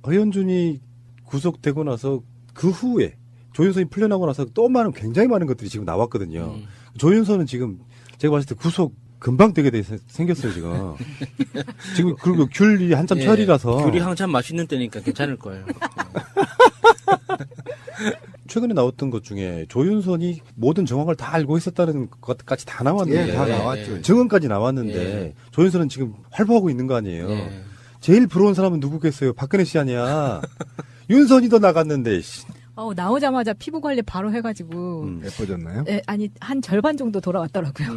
허현준이 구속되고 나서 그 후에 조윤선이 풀려나고 나서 또 굉장히 많은 것들이 지금 나왔거든요. 조윤선은 지금 제가 봤을 때 구속 금방 되게 생겼어요, 지금. 지금, 그리고 귤이 한참 철이라서. 귤이 한참 맛있는 때니까 괜찮을 거예요. 최근에 나왔던 것 중에 조윤선이 모든 정황을 다 알고 있었다는 것까지 다 나왔는데. 다 나왔죠. 증언까지 나왔는데. 조윤선은 지금 활보하고 있는 거 아니에요. 제일 부러운 사람은 누구겠어요? 박근혜 씨 아니야. 윤선이도 나갔는데, 나오자마자 피부 관리 바로 해가지고. 예뻐졌나요? 네, 아니, 한 절반 정도 돌아왔더라고요.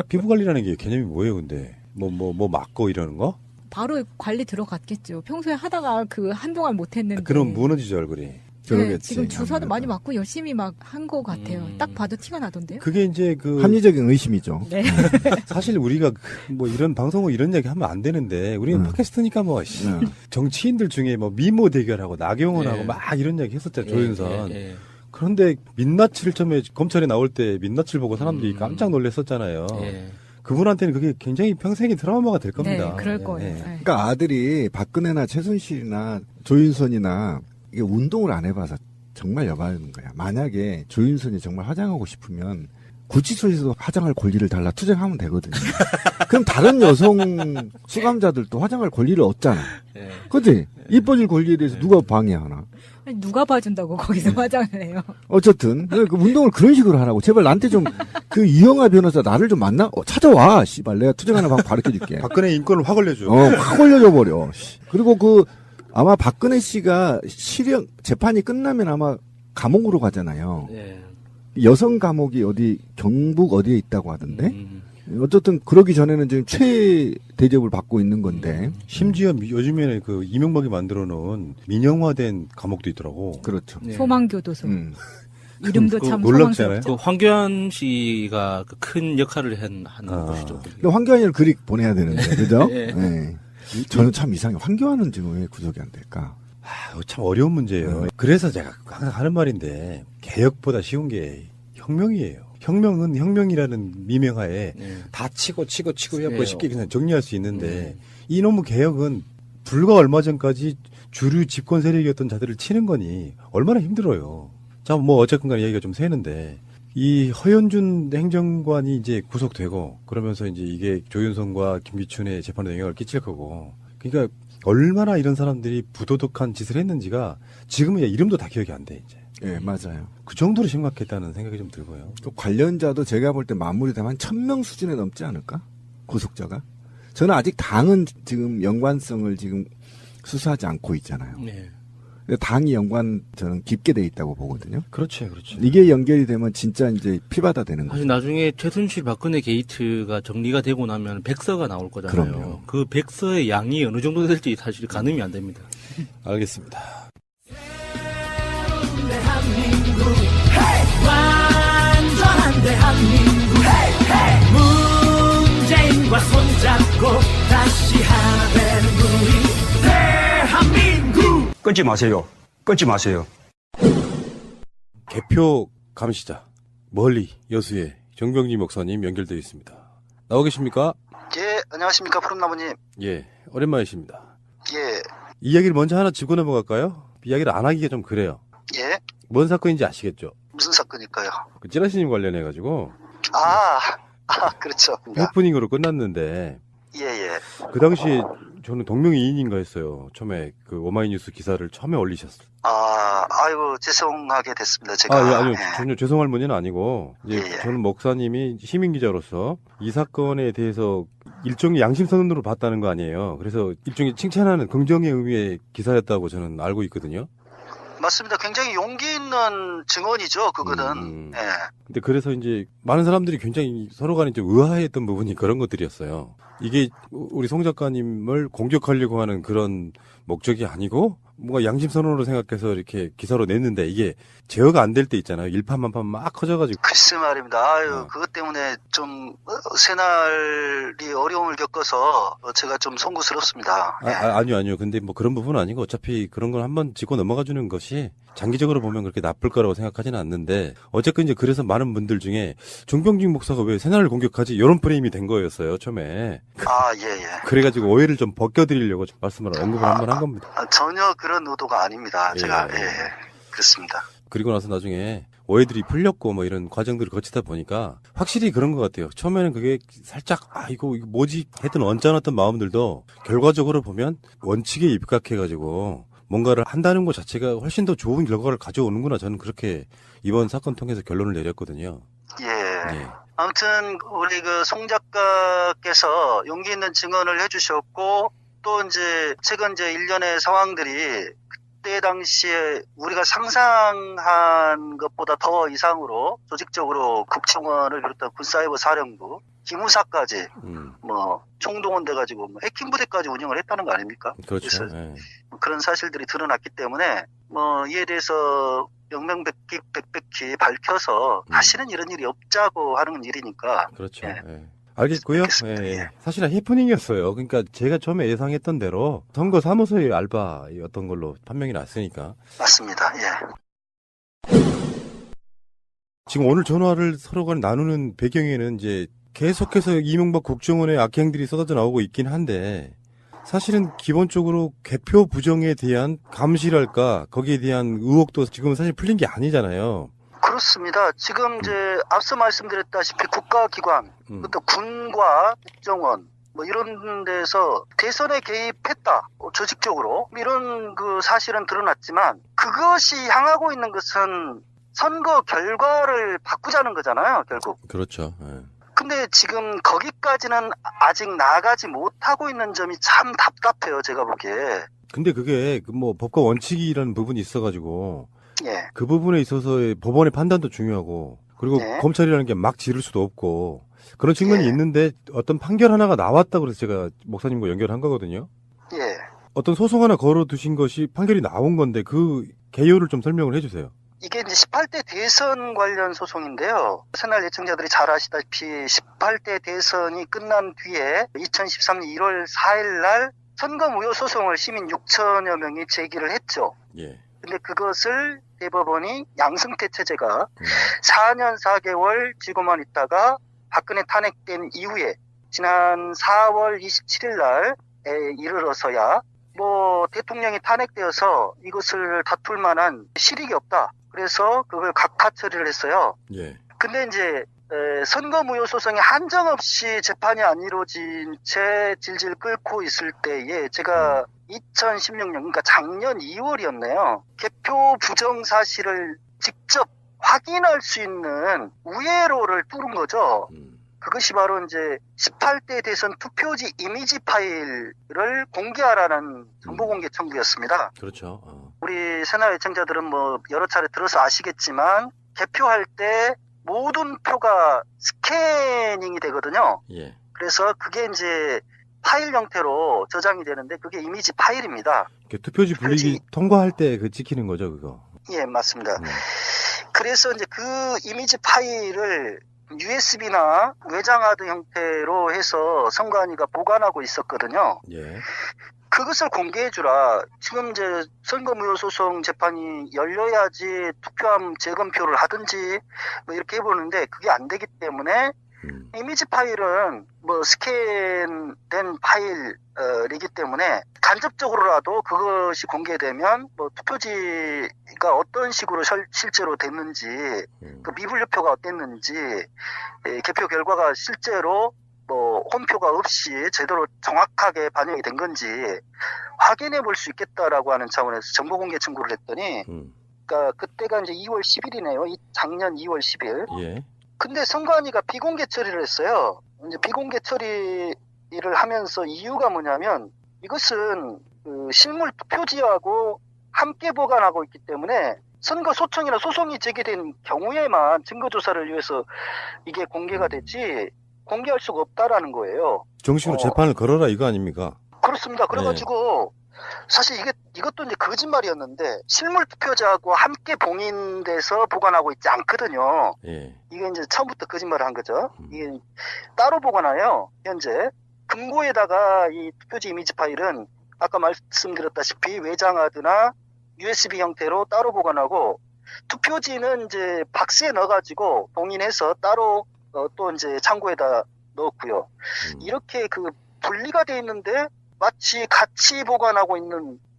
피부 관리라는 게 개념이 뭐예요, 근데? 뭐 맞고 이러는 거? 바로 관리 들어갔겠죠. 평소에 하다가 한동안 못했는데. 그럼 무너지죠, 얼굴이. 저러겠지. 네, 지금 주사도 많이 맞고 열심히 막 한 것 같아요. 딱 봐도 티가 나던데요. 그게 이제 그 합리적인 의심이죠. 네. 사실 우리가 뭐 이런 방송을 이런 얘기 하면 안 되는데 우리는 팟캐스트니까 뭐 정치인들 중에 뭐 미모 대결하고 나경원하고 막 이런 얘기 했었잖아요. 조윤선. 그런데 민낯을 처음에 검찰에 나올 때 민낯을 보고 사람들이 깜짝 놀랐었잖아요. 그분한테는 그게 굉장히 평생의 트라우마가 될 겁니다. 네, 그럴 거예요. 그러니까 아들이 박근혜나 최순실이나 조윤선이나 이게 운동을 안 해봐서 정말 여바는 거야. 만약에 조윤선이 정말 화장하고 싶으면 구치소에서 화장할 권리를 달라 투쟁하면 되거든요. 그럼 다른 여성 수감자들도 화장할 권리를 얻잖아. 그치? 이뻐질 권리에 대해서 누가 방해하나? 아니, 누가 봐준다고 거기서 화장을 해요. 어쨌든 그 운동을 그런 식으로 하라고. 제발 나한테 좀 그 이영하 변호사 나를 좀 만나 찾아와. 씨발 내가 투쟁하는 방법 가르쳐줄게. 박근혜 인권을 확 올려줘. 확 올려줘 버려. 그리고 그 아마 박근혜 씨가 실형 재판이 끝나면 아마 감옥으로 가잖아요. 여성 감옥이 어디 경북 어디에 있다고 하던데. 어쨌든 그러기 전에는 지금 최 대접을 받고 있는 건데. 심지어 요즘에는 그 이명박이 만들어 놓은 민영화된 감옥도 있더라고. 그렇죠. 소망교도소. 이름도 참 놀랍잖아요. 그 황교안 씨가 그 큰 역할을 하는 곳이죠. 근데 황교안을 그리 보내야 되는데, 그죠? 네. 저는 참 이상해. 황교안은 지금 왜 구속이 안 될까? 참 어려운 문제예요. 그래서 제가 항상 하는 말인데 개혁보다 쉬운 게 혁명이에요. 혁명은 혁명이라는 미명하에 다 치고 해갖고 쉽게 그냥 정리할 수 있는데 이놈의 개혁은 불과 얼마 전까지 주류 집권 세력이었던 자들을 치는 거니 얼마나 힘들어요. 자, 뭐 어쨌건 간에 얘기가 좀 새는데 이 허현준 행정관이 이제 구속되고 그러면서 이제 이게 조윤선과 김기춘의 재판에 영향을 끼칠 거고 그러니까 얼마나 이런 사람들이 부도덕한 짓을 했는지가 지금은 이름도 다 기억이 안 돼, 이제. 예, 맞아요. 그 정도로 심각했다는 생각이 좀 들고요. 또 관련자도 제가 볼 때 마무리되면 1000명 수준에 넘지 않을까? 구속자가? 저는 아직 당은 지금 연관성을 지금 수사하지 않고 있잖아요. 근데 당이 저는 깊게 돼 있다고 보거든요. 그렇죠. 이게 연결이 되면 진짜 이제 피바다 되는 거죠. 사실 나중에 최순실 박근혜 게이트가 정리가 되고 나면 백서가 나올 거잖아요. 그럼요. 그 백서의 양이 어느 정도 될지 사실 가늠이 안 됩니다. 알겠습니다. 대한민국 완전한 대한민국 문재인과 손잡고 다시 하나 되는 우리 대한민국. 끊지 마세요. 개표 감시자 멀리 여수의 정병진 목사님 연결되어 있습니다. 나오 계십니까? 예, 안녕하십니까 푸른나무님. 예, 오랜만이십니다. 예. 이야기를 먼저 하나 짚고 넘어갈까요? 이야기를 안 하기가 좀 그래요. 예. 뭔 사건인지 아시겠죠? 무슨 사건일까요? 그 찌라시님 관련해가지고 그렇죠. 해프닝으로 끝났는데 예. 그 당시에 저는 동명이인인가 했어요. 처음에 그 오마이뉴스 기사를 처음에 올리셨어요. 아이고 죄송하게 됐습니다. 제가. 아니요. 전혀 죄송할 문제는 아니고 이제 저는 목사님이 시민 기자로서 이 사건에 대해서 일종의 양심선언으로 봤다는 거 아니에요. 그래서 일종의 칭찬하는 긍정의 의미의 기사였다고 저는 알고 있거든요. 맞습니다. 굉장히 용기 있는 증언이죠, 그거는. 예. 근데 그래서 이제 많은 사람들이 굉장히 서로 간에 좀 의아해했던 부분이 그런 것들이었어요. 이게 우리 송 작가님을 공격하려고 하는 그런 목적이 아니고 뭔가 양심선언으로 생각해서 이렇게 기사로 냈는데 이게 제어가 안 될 때 있잖아요. 일파만파 막 커져가지고. 글쎄 말입니다. 그것 때문에 좀 새날이 어려움을 겪어서 제가 좀 송구스럽습니다. 아니요. 근데 뭐 그런 부분은 아니고 어차피 그런 걸 한번 짚고 넘어가주는 것이 장기적으로 보면 그렇게 나쁠 거라고 생각하지는 않는데 어쨌든 이제 그래서 많은 분들 중에 정병진 목사가 왜 새날을 공격하지 이런 프레임이 된 거였어요 처음에. 예. 그래가지고 오해를 좀 벗겨드리려고 좀 말씀을 언급을 한번 한 겁니다. 전혀 그런 의도가 아닙니다. 제가 그렇습니다. 그리고 나서 나중에 오해들이 풀렸고 뭐 이런 과정들을 거치다 보니까 확실히 그런 것 같아요. 처음에는 그게 살짝 이거 뭐지 했던 언짢았던 마음들도 결과적으로 보면 원칙에 입각해가지고 뭔가를 한다는 것 자체가 훨씬 더 좋은 결과를 가져오는구나. 저는 그렇게 이번 사건 통해서 결론을 내렸거든요. 예. 아무튼 우리 그 송 작가께서 용기 있는 증언을 해주셨고 또 이제 최근 이제 일련의 상황들이 그때 당시에 우리가 상상한 것보다 더 이상으로 조직적으로 국정원을 비롯한 군사이버 사령부 기무사까지 뭐 총동원 돼가지고 뭐 해킹 부대까지 운영을 했다는 거 아닙니까? 그렇죠. 그래서 그런 사실들이 드러났기 때문에 뭐 이에 대해서 명명백백히 밝혀서 다시는 이런 일이 없자고 하는 일이니까. 그렇죠. 알겠고요. 사실은 해프닝이었어요. 그러니까 제가 처음에 예상했던 대로 선거 사무소의 알바였던 걸로 판명이 났으니까. 맞습니다. 지금 오늘 전화를 서로가 나누는 배경에는 이제 계속해서 이명박 국정원의 악행들이 쏟아져 나오고 있긴 한데 사실은 기본적으로 개표 부정에 대한 감시랄까 거기에 대한 의혹도 지금 사실 풀린 게 아니잖아요. 그렇습니다. 지금 이제 앞서 말씀드렸다시피 국가기관, 또 군과 국정원 뭐 이런 데서 대선에 개입했다, 조직적으로 이런 그 사실은 드러났지만 그것이 향하고 있는 것은 선거 결과를 바꾸자는 거잖아요, 결국. 그렇죠. 근데 지금 거기까지는 아직 나아가지 못하고 있는 점이 참 답답해요, 제가 보기에. 근데 그게 뭐 법과 원칙이라는 부분이 있어가지고 그 부분에 있어서의 법원의 판단도 중요하고 그리고 검찰이라는 게 막 지를 수도 없고 그런 측면이 있는데 어떤 판결 하나가 나왔다고 그래서 제가 목사님과 연결한 거거든요. 어떤 소송 하나 걸어두신 것이 판결이 나온 건데 그 개요를 좀 설명을 해주세요. 이게 이제 18대 대선 관련 소송인데요. 새날 예청자들이 잘 아시다시피 18대 대선이 끝난 뒤에 2013년 1월 4일 날 선거무효 소송을 시민 6천여 명이 제기를 했죠. 근데 그것을 대법원이 양승태 체제가 4년 4개월 쥐고만 있다가 박근혜 탄핵된 이후에 지난 4월 27일 날에 이르러서야 뭐 대통령이 탄핵되어서 이것을 다툴 만한 실익이 없다. 그래서 그걸 각하 처리를 했어요. 근데 이제 선거무효 소송이 한정없이 재판이 안 이루어진 채 질질 끓고 있을 때에 제가 2016년 그러니까 작년 2월이었네요. 개표 부정 사실을 직접 확인할 수 있는 우회로를 뚫은 거죠. 그것이 바로 이제 18대 대선 투표지 이미지 파일을 공개하라는 정보공개 청구였습니다. 그렇죠. 우리 새날 애청자들은 뭐 여러 차례 들어서 아시겠지만 개표할 때 모든 표가 스캐닝이 되거든요. 그래서 그게 이제 파일 형태로 저장이 되는데 그게 이미지 파일입니다. 투표지 분리기 통과할 때 그 찍히는 거죠, 그거? 예, 맞습니다. 그래서 이제 그 이미지 파일을 USB나 외장하드 형태로 해서 선관위가 보관하고 있었거든요. 그것을 공개해주라. 지금 이제 선거무효 소송 재판이 열려야지 투표함 재검표를 하든지 뭐 이렇게 해보는데 그게 안 되기 때문에 이미지 파일은 뭐 스캔된 파일이기 때문에 간접적으로라도 그것이 공개되면 뭐 투표지가 어떤 식으로 실제로 됐는지 그 미분류표가 어땠는지 개표 결과가 실제로 뭐 홈표가 없이 제대로 정확하게 반영이 된 건지 확인해 볼 수 있겠다라고 하는 차원에서 정보공개 청구를 했더니 그러니까 그때가 이제 2월 10일이네요. 작년 2월 10일. 근데 선관위가 비공개 처리를 했어요. 이제 비공개 처리를 하면서 이유가 뭐냐면 이것은 그 실물 투표지하고 함께 보관하고 있기 때문에 선거 소청이나 소송이 제기된 경우에만 증거조사를 위해서 이게 공개가 되지 공개할 수가 없다라는 거예요. 정식으로 재판을 걸어라 이거 아닙니까? 그렇습니다. 그래가지고 사실 이것도 이제 거짓말이었는데 실물 투표자하고 함께 봉인돼서 보관하고 있지 않거든요. 이게 이제 처음부터 거짓말을 한 거죠. 이게 따로 보관해요. 현재 금고에다가 이 투표지 이미지 파일은 아까 말씀드렸다시피 외장하드나 USB 형태로 따로 보관하고 투표지는 이제 박스에 넣어가지고 봉인해서 따로 또 이제 창고에다 넣었고요. 이렇게 그 분리가 돼 있는데 마치 같이 보관하고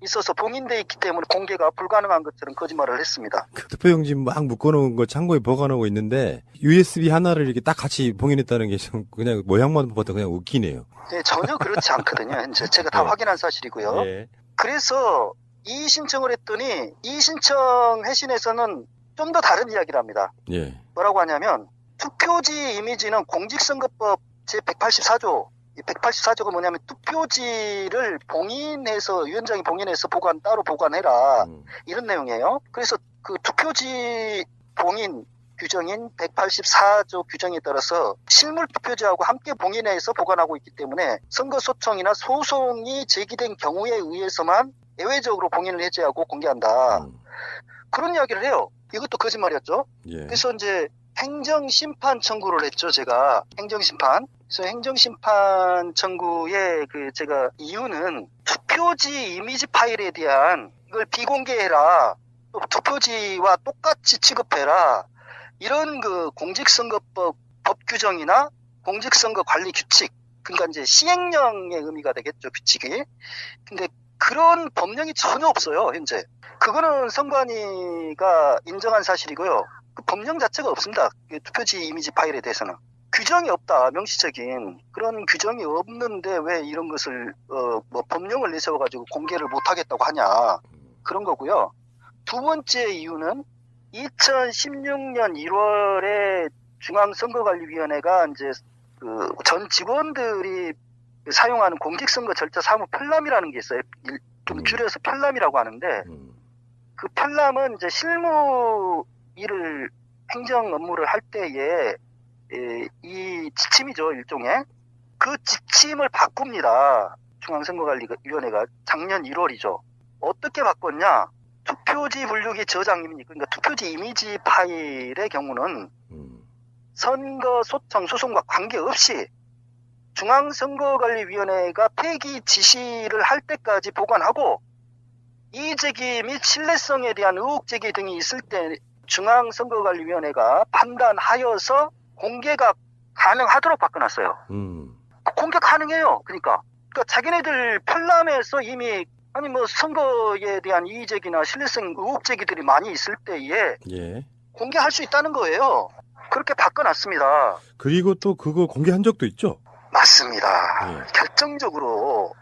있어서 봉인돼 있기 때문에 공개가 불가능한 것처럼 거짓말을 했습니다. 투표용지 막 묶어놓은 거 창고에 보관하고 있는데 USB 하나를 이렇게 딱 같이 봉인했다는 게 좀 그냥 모양만 봐도 그냥 웃기네요. 네, 전혀 그렇지 않거든요. 이제 제가 다 확인한 사실이고요. 그래서 이의 신청을 했더니 이의 신청 회신에서는 좀 더 다른 이야기를 합니다. 뭐라고 하냐면 투표지 이미지는 공직선거법 제184조 184조가 뭐냐면 투표지를 봉인해서 위원장이 봉인해서 따로 보관해라 이런 내용이에요. 그래서 그 투표지 봉인 규정인 184조 규정에 따라서 실물 투표지하고 함께 봉인해서 보관하고 있기 때문에 선거소청이나 소송이 제기된 경우에 의해서만 예외적으로 봉인을 해제하고 공개한다. 그런 이야기를 해요. 이것도 거짓말이었죠. 예. 그래서 이제 행정심판 청구를 했죠, 제가. 행정심판. 그래서 행정심판 청구의 제가 이유는 투표지 이미지 파일에 대한 이걸 비공개해라. 또 투표지와 똑같이 취급해라. 이런 공직선거법 법 규정이나 공직선거 관리 규칙. 그러니까 이제 시행령의 의미가 되겠죠, 규칙이. 근데 그런 법령이 전혀 없어요, 현재. 그거는 선관위가 인정한 사실이고요. 그 법령 자체가 없습니다. 투표지 이미지 파일에 대해서는. 규정이 없다, 명시적인. 그런 규정이 없는데 왜 이런 것을, 법령을 내세워가지고 공개를 못하겠다고 하냐. 그런 거고요. 두 번째 이유는 2016년 1월에 중앙선거관리위원회가 이제 전 직원들이 사용하는 공직선거 절차 사무 편람이라는 게 있어요. 좀 줄여서 편람이라고 하는데, 그 편람은 이제 실무 일을, 행정 업무를 할 때에, 이 지침이죠, 일종의. 그 지침을 바꿉니다. 중앙선거관리위원회가 작년 1월이죠. 어떻게 바꿨냐? 투표지 분류기 저장입니까? 그러니까 투표지 이미지 파일의 경우는 선거 소청 소송과 관계없이 중앙선거관리위원회가 폐기 지시를 할 때까지 보관하고 이의제기 및 신뢰성에 대한 의혹제기 등이 있을 때 중앙선거관리위원회가 판단하여서 공개가 가능하도록 바꿔놨어요. 공개 가능해요. 그러니까 자기네들 편람에서 이미 선거에 대한 이의제기나 신뢰성 의혹제기들이 많이 있을 때에 예. 공개할 수 있다는 거예요. 그렇게 바꿔놨습니다. 그리고 또 그거 공개한 적도 있죠? 맞습니다. 예. 결정적으로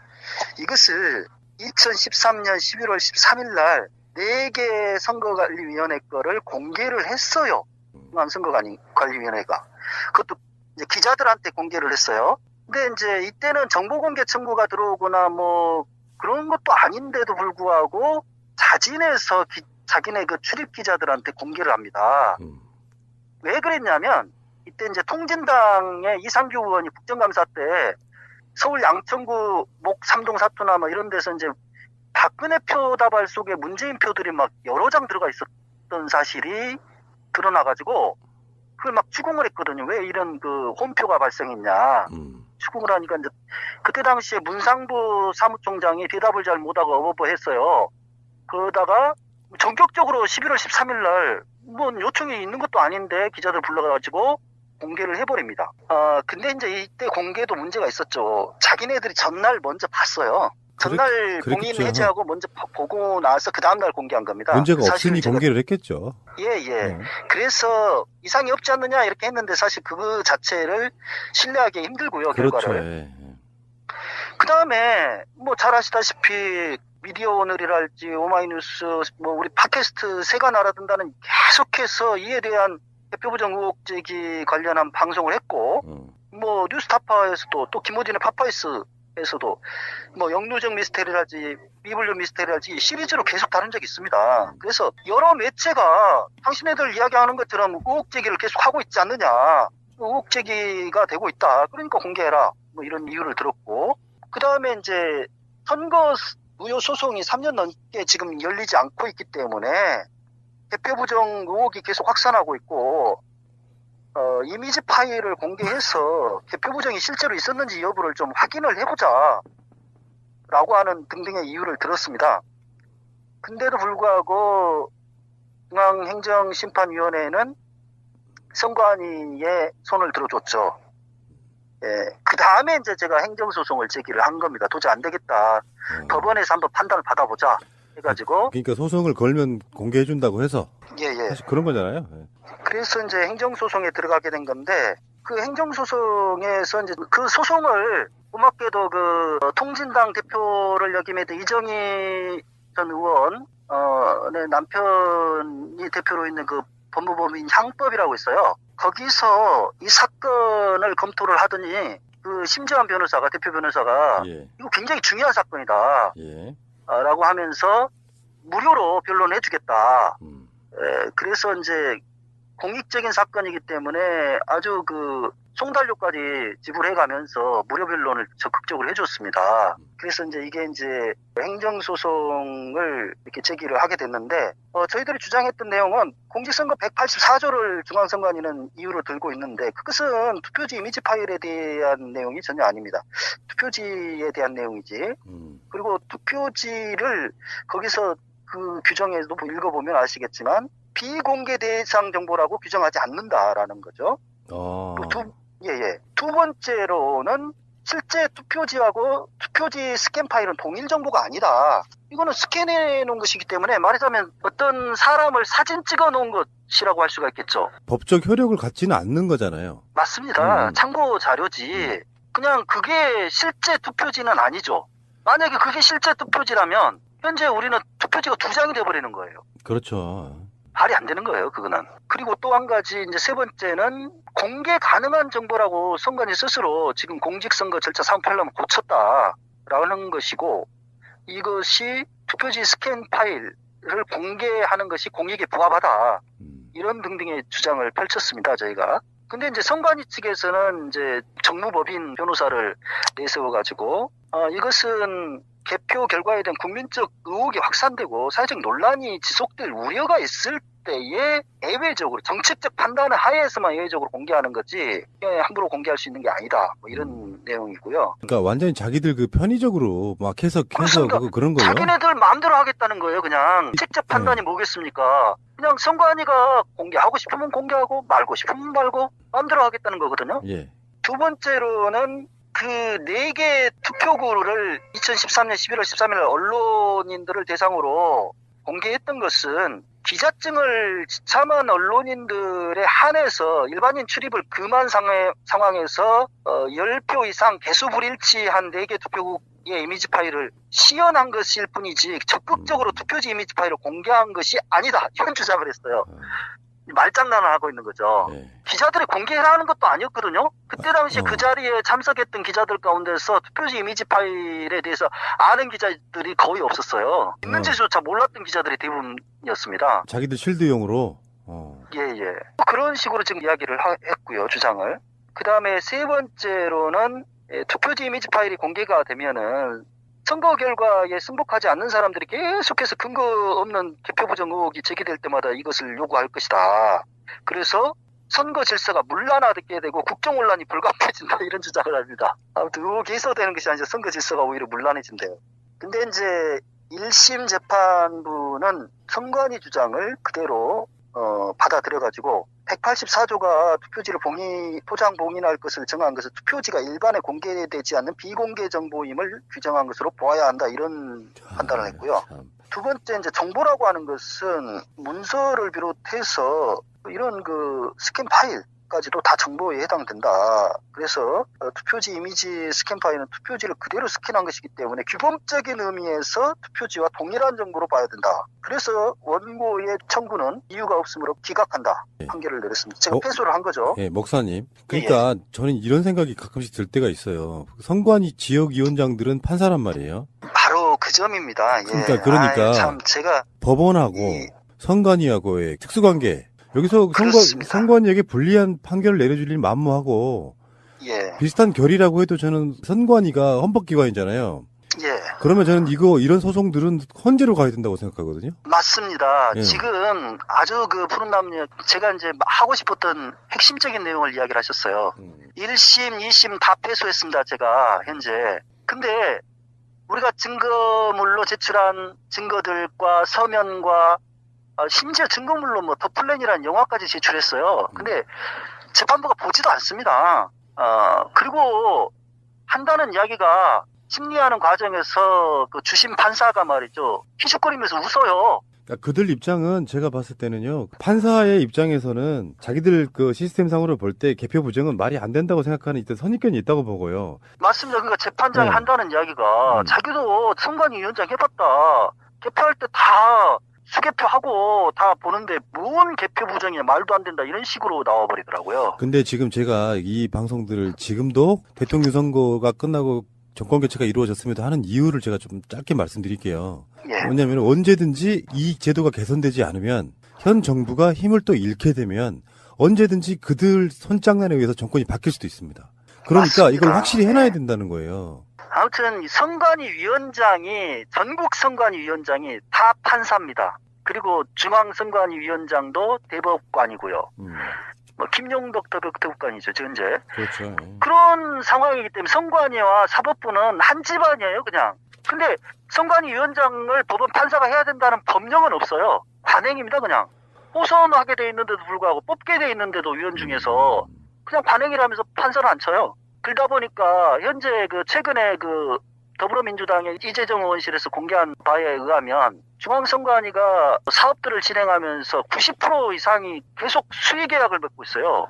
이것을 2013년 11월 13일 날 4개 선거관리위원회 거를 공개를 했어요. 중앙선거관리위원회가. 그것도 이제 기자들한테 공개를 했어요. 근데 이제 이때는 정보공개 청구가 들어오거나 그런 것도 아닌데도 불구하고 자진해서 자기네 출입 기자들한테 공개를 합니다. 왜 그랬냐면 이때 이제 통진당의 이상규 의원이 국정감사 때 서울 양천구 목 3동 사투나 이런 데서 이제 박근혜 표 다발 속에 문재인 표들이 여러 장 들어가 있었던 사실이 드러나가지고 그걸 추궁을 했거든요. 왜 이런 홈표가 발생했냐. 추궁을 하니까 이제 그때 당시에 문상부 사무총장이 대답을 잘 못하고 어버버했어요. 그러다가 전격적으로 11월 13일 날 요청이 있는 것도 아닌데 기자들 불러가지고 공개를 해버립니다. 근데 이제 이때 공개도 문제가 있었죠. 자기네들이 전날 먼저 봤어요. 전날 공인 해제하고 먼저 보고 나서 그 다음날 공개한 겁니다. 문제가 없으니 공개를 했겠죠. 예. 그래서 이상이 없지 않느냐 이렇게 했는데 사실 그거 자체를 신뢰하기 힘들고요. 그렇죠. 결과를. 그 다음에 잘 아시다시피 미디어 오늘이랄지 오마이뉴스 우리 팟캐스트 새가 날아든다는 계속해서 이에 대한 대표부정 의혹 제기 관련한 방송을 했고 뉴스타파에서도 또 김호진의 파파이스에서도 영루정 미스테리랄지 미블류 미스테리랄지 시리즈로 계속 다룬 적이 있습니다. 그래서 여러 매체가 당신네들 이야기하는 것처럼 의혹 제기를 계속 하고 있지 않느냐, 의혹 제기가 되고 있다, 그러니까 공개해라, 이런 이유를 들었고, 그 다음에 이제 선거 무효 소송이 3년 넘게 지금 열리지 않고 있기 때문에 대표 부정 의혹이 계속 확산하고 있고, 이미지 파일을 공개해서 대표 부정이 실제로 있었는지 여부를 좀 확인을 해보자 라고 하는 등등의 이유를 들었습니다. 근데도 불구하고 중앙행정심판위원회는 선관위에 손을 들어줬죠. 예, 그 다음에 이제 제가 행정소송을 제기를 한 겁니다. 도저히 안 되겠다. 법원에서 한번 판단을 받아보자 해가지고. 그러니까 소송을 걸면 공개해준다고 해서. 예. 사실 그런 거잖아요. 예. 그래서 이제 행정소송에 들어가게 된 건데, 그 행정소송에서 이제 그 소송을 고맙게도 통진당 대표를 역임했던 이정희 전 의원, 네, 남편이 대표로 있는 법무법인 향법이라고 있어요. 거기서 이 사건을 검토를 하더니 심재환 변호사가, 대표 변호사가 이거 굉장히 중요한 사건이다 라고 하면서 무료로 변론을 해주겠다. 그래서 이제 공익적인 사건이기 때문에 아주 그 송달료까지 지불해가면서 무료 변론을 적극적으로 해줬습니다. 그래서 이게 행정소송을 이렇게 제기를 하게 됐는데, 저희들이 주장했던 내용은 공직선거 184조를 중앙선관위는 이유로 들고 있는데, 그것은 투표지 이미지 파일에 대한 내용이 전혀 아닙니다. 투표지에 대한 내용이지. 그리고 투표지를 거기서 그 규정에도 읽어보면 아시겠지만, 비공개 대상 정보라고 규정하지 않는다라는 거죠. 두 번째로는 실제 투표지하고 투표지 스캔 파일은 동일 정보가 아니다. 이거는 스캔해 놓은 것이기 때문에 말하자면 어떤 사람을 사진 찍어 놓은 것이라고 할 수가 있겠죠. 법적 효력을 갖지는 않는 거잖아요. 맞습니다. 참고 자료지. 그냥 그게 실제 투표지는 아니죠. 만약에 그게 실제 투표지라면 현재 우리는 투표지가 2장이 돼버리는 거예요. 그렇죠. 말이 안 되는 거예요, 그거는. 그리고 또 한 가지, 세 번째는 공개 가능한 정보라고 선관위 스스로 지금 공직선거 절차 사무편을 고쳤다라는 것이고, 이것이 투표지 스캔 파일을 공개하는 것이 공익에 부합하다. 이런 등등의 주장을 펼쳤습니다, 저희가. 근데 선관위 측에서는 정무법인 변호사를 내세워가지고, 이것은 개표 결과에 대한 국민적 의혹이 확산되고 사회적 논란이 지속될 우려가 있을 때에 예외적으로 정책적 판단의 하에서만 예외적으로 공개하는 거지 함부로 공개할 수 있는 게 아니다. 이런 내용이고요. 그러니까 완전히 자기들 그 편의적으로 막 해서 그런 거예요. 자기네들 마음대로 하겠다는 거예요. 그냥 직접 판단이 뭐겠습니까? 그냥 선관위가 공개하고 싶으면 공개하고 말고 싶으면 말고 마음대로 하겠다는 거거든요. 예. 두 번째로는 그 4개 투표구를 2013년 11월 13일 언론인들을 대상으로 공개했던 것은 기자증을 지참한 언론인들에 한해서 일반인 출입을 금한 상황에서 10표 이상 개수 불일치한 4개 투표구의 이미지 파일을 시연한 것일 뿐이지 적극적으로 투표지 이미지 파일을 공개한 것이 아니다. 이런 주장을 했어요. 말장난을 하고 있는 거죠. 기자들이 공개하는 것도 아니었거든요. 그때 당시 그 자리에 참석했던 기자들 가운데서 투표지 이미지 파일에 대해서 아는 기자들이 거의 없었어요. 있는지조차 몰랐던 기자들이 대부분이었습니다. 자기들 실드용으로? 예. 그런 식으로 지금 이야기를 했고요, 주장을. 그 다음에 세 번째로는 투표지 이미지 파일이 공개가 되면은 선거 결과에 승복하지 않는 사람들이 계속해서 근거 없는 개표 부정 의혹이 제기될 때마다 이것을 요구할 것이다. 그래서 선거 질서가 문란화되게 되고 국정혼란이 불가피해진다. 이런 주장을 합니다. 아무튼 의혹이 있어되는 것이 아니라 선거 질서가 오히려 문란해진대요. 근데 1심 재판부는 선관위 주장을 그대로 받아들여가지고 184조가 투표지를 포장 봉인할 것을 정한 것은 투표지가 일반에 공개되지 않는 비공개 정보임을 규정한 것으로 보아야 한다. 이런 판단을 했고요. 두 번째 정보라고 하는 것은 문서를 비롯해서 이런 그 스캔 파일까지도 다 정보에 해당된다. 그래서 투표지 이미지 스캔 파일은 투표지를 그대로 스캔한 것이기 때문에 규범적인 의미에서 투표지와 동일한 정보로 봐야 된다. 그래서 원고의 청구는 이유가 없으므로 기각한다. 판결을 내렸습니다. 제가 패소를 한 거죠. 예, 목사님. 그러니까 저는 이런 생각이 가끔씩 들 때가 있어요. 선관위 지역위원장들은 판사란 말이에요. 바로 그 점입니다. 그러니까 참 제가 법원하고 선관위하고의 특수관계 여기서 선관위에게 불리한 판결을 내려줄 일 만무하고 비슷한 결이라고 해도 저는 선관위가 헌법기관이잖아요. 그러면 저는 이런 소송들은 헌재로 가야 된다고 생각하거든요. 맞습니다. 지금 아주 그 푸른 남녀 제가 하고 싶었던 핵심적인 내용을 이야기를 하셨어요. 1심, 2심 다 패소했습니다. 제가 현재. 근데 우리가 증거물로 제출한 증거들과 서면과 심지어 증거물로 더 플랜이라는 영화까지 제출했어요. 근데 재판부가 보지도 않습니다. 그리고 한다는 이야기가 심리하는 과정에서 그 주심 판사가 말이죠. 희죽거리면서 웃어요. 그러니까 그들 입장은 제가 봤을 때는요. 판사의 입장에서는 자기들 그 시스템상으로 볼 때 개표 부정은 말이 안 된다고 생각하는 이때 선입견이 있다고 보고요. 맞습니다. 그러니까 재판장이 한다는 이야기가 자기도 선관위원장 해봤다. 개표할 때 다 수개표하고 다 보는데 뭔 개표 부정이야 말도 안 된다 이런 식으로 나와버리더라고요. 근데 지금 제가 이 방송들을 지금도 대통령 선거가 끝나고 정권 교체가 이루어졌음에도 하는 이유를 제가 좀 짧게 말씀드릴게요. 왜냐하면 언제든지 이 제도가 개선되지 않으면 현 정부가 힘을 또 잃게 되면 언제든지 그들 손장난에 의해서 정권이 바뀔 수도 있습니다. 그러니까 맞습니다. 이걸 확실히 해놔야 된다는 거예요. 아무튼 선관위원장이 전국 선관위원장이 다 판사입니다. 그리고 중앙선관위원장도 대법관이고요. 뭐 김용덕 대법관이죠, 현재. 그렇죠. 그런 상황이기 때문에 선관위와 사법부는 한 집안이에요, 그냥. 근데 선관위원장을 법원 판사가 해야 된다는 법령은 없어요. 관행입니다, 그냥. 호선하게 돼 있는데도 불구하고 뽑게 돼 있는데도 위원 중에서 그냥 관행이라면서 판사를 안 쳐요. 그러다 보니까 현재 최근에 더불어민주당의 이재정 의원실에서 공개한 바에 의하면 중앙선관위가 사업들을 진행하면서 90% 이상이 계속 수의계약을 맺고 있어요.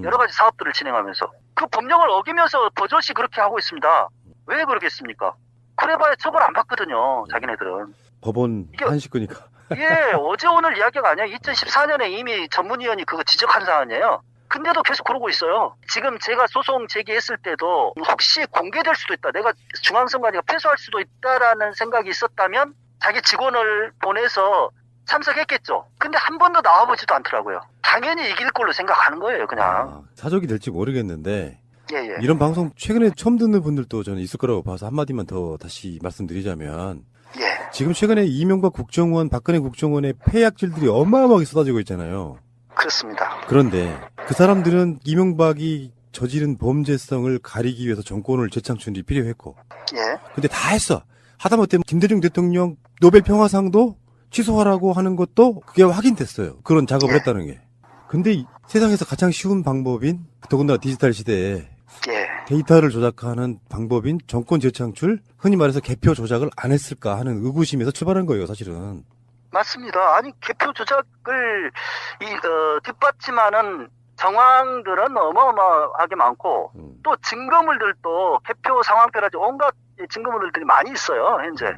여러 가지 사업들을 진행하면서. 그 법령을 어기면서 버젓이 그렇게 하고 있습니다. 왜 그러겠습니까? 그래봐야 처벌 안 받거든요, 자기네들은. 법원 한 식구니까. 예, 어제 오늘 이야기가 아니에요. 2014년에 이미 전문위원이 그거 지적한 사안이에요. 근데도 계속 그러고 있어요. 지금 제가 소송 제기했을 때도 혹시 공개될 수도 있다. 내가 중앙선관위가 패소할 수도 있다라는 생각이 있었다면 자기 직원을 보내서 참석했겠죠. 근데 한 번도 나와보지도 않더라고요. 당연히 이길 걸로 생각하는 거예요, 그냥. 사족이 될지 모르겠는데 예. 이런 방송 최근에 처음 듣는 분들도 저는 있을 거라고 봐서 한마디만 더 다시 말씀드리자면 예. 지금 최근에 이명박 국정원, 박근혜 국정원의 폐약질들이 어마어마하게 쏟아지고 있잖아요. 그렇습니다. 그런데 그 사람들은 이명박이 저지른 범죄성을 가리기 위해서 정권을 재창출이 필요했고 예. 근데 다 했어. 하다못해 김대중 대통령 노벨 평화상도 취소하라고 하는 것도 그게 확인됐어요. 그런 작업을 했다는 게. 근데 세상에서 가장 쉬운 방법인 더군다나 디지털 시대에 데이터를 조작하는 방법인 정권 재창출, 흔히 말해서 개표 조작을 안 했을까 하는 의구심에서 출발한 거예요, 사실은. 맞습니다. 아니 개표 조작을 뒷받침하는 정황들은 어마어마하게 많고 또 증거물들도 개표 상황표라든지 온갖 증거물들이 많이 있어요, 현재.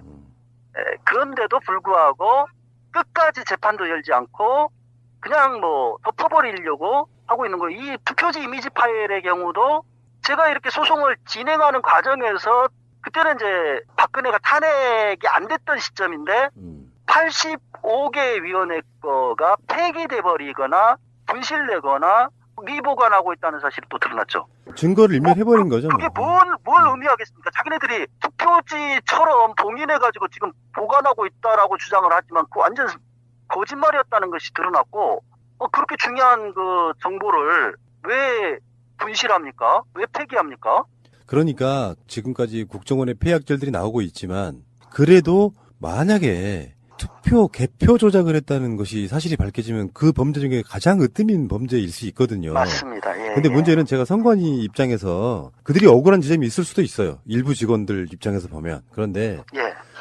그런데도 불구하고 끝까지 재판도 열지 않고 그냥 덮어버리려고 하고 있는 거예요. 이 투표지 이미지 파일의 경우도 제가 이렇게 소송을 진행하는 과정에서 그때는 이제 박근혜가 탄핵이 안 됐던 시점인데 85개 위원회 거가 폐기돼 버리거나 분실되거나 미보관하고 있다는 사실이 또 드러났죠. 증거를 인멸해버린 거죠. 그게 뭘 의미하겠습니까? 자기네들이 투표지처럼 봉인해가지고 지금 보관하고 있다라고 주장을 하지만 그 완전 거짓말이었다는 것이 드러났고 그렇게 중요한 그 정보를 왜 분실합니까? 왜 폐기합니까? 그러니까 지금까지 국정원의 폐약절들이 나오고 있지만 그래도 만약에 개표 조작을 했다는 것이 사실이 밝혀지면 그 범죄 중에 가장 으뜸인 범죄일 수 있거든요. 맞습니다. 예, 근데 문제는 제가 선관위 입장에서 그들이 억울한 지점이 있을 수도 있어요. 일부 직원들 입장에서 보면. 그런데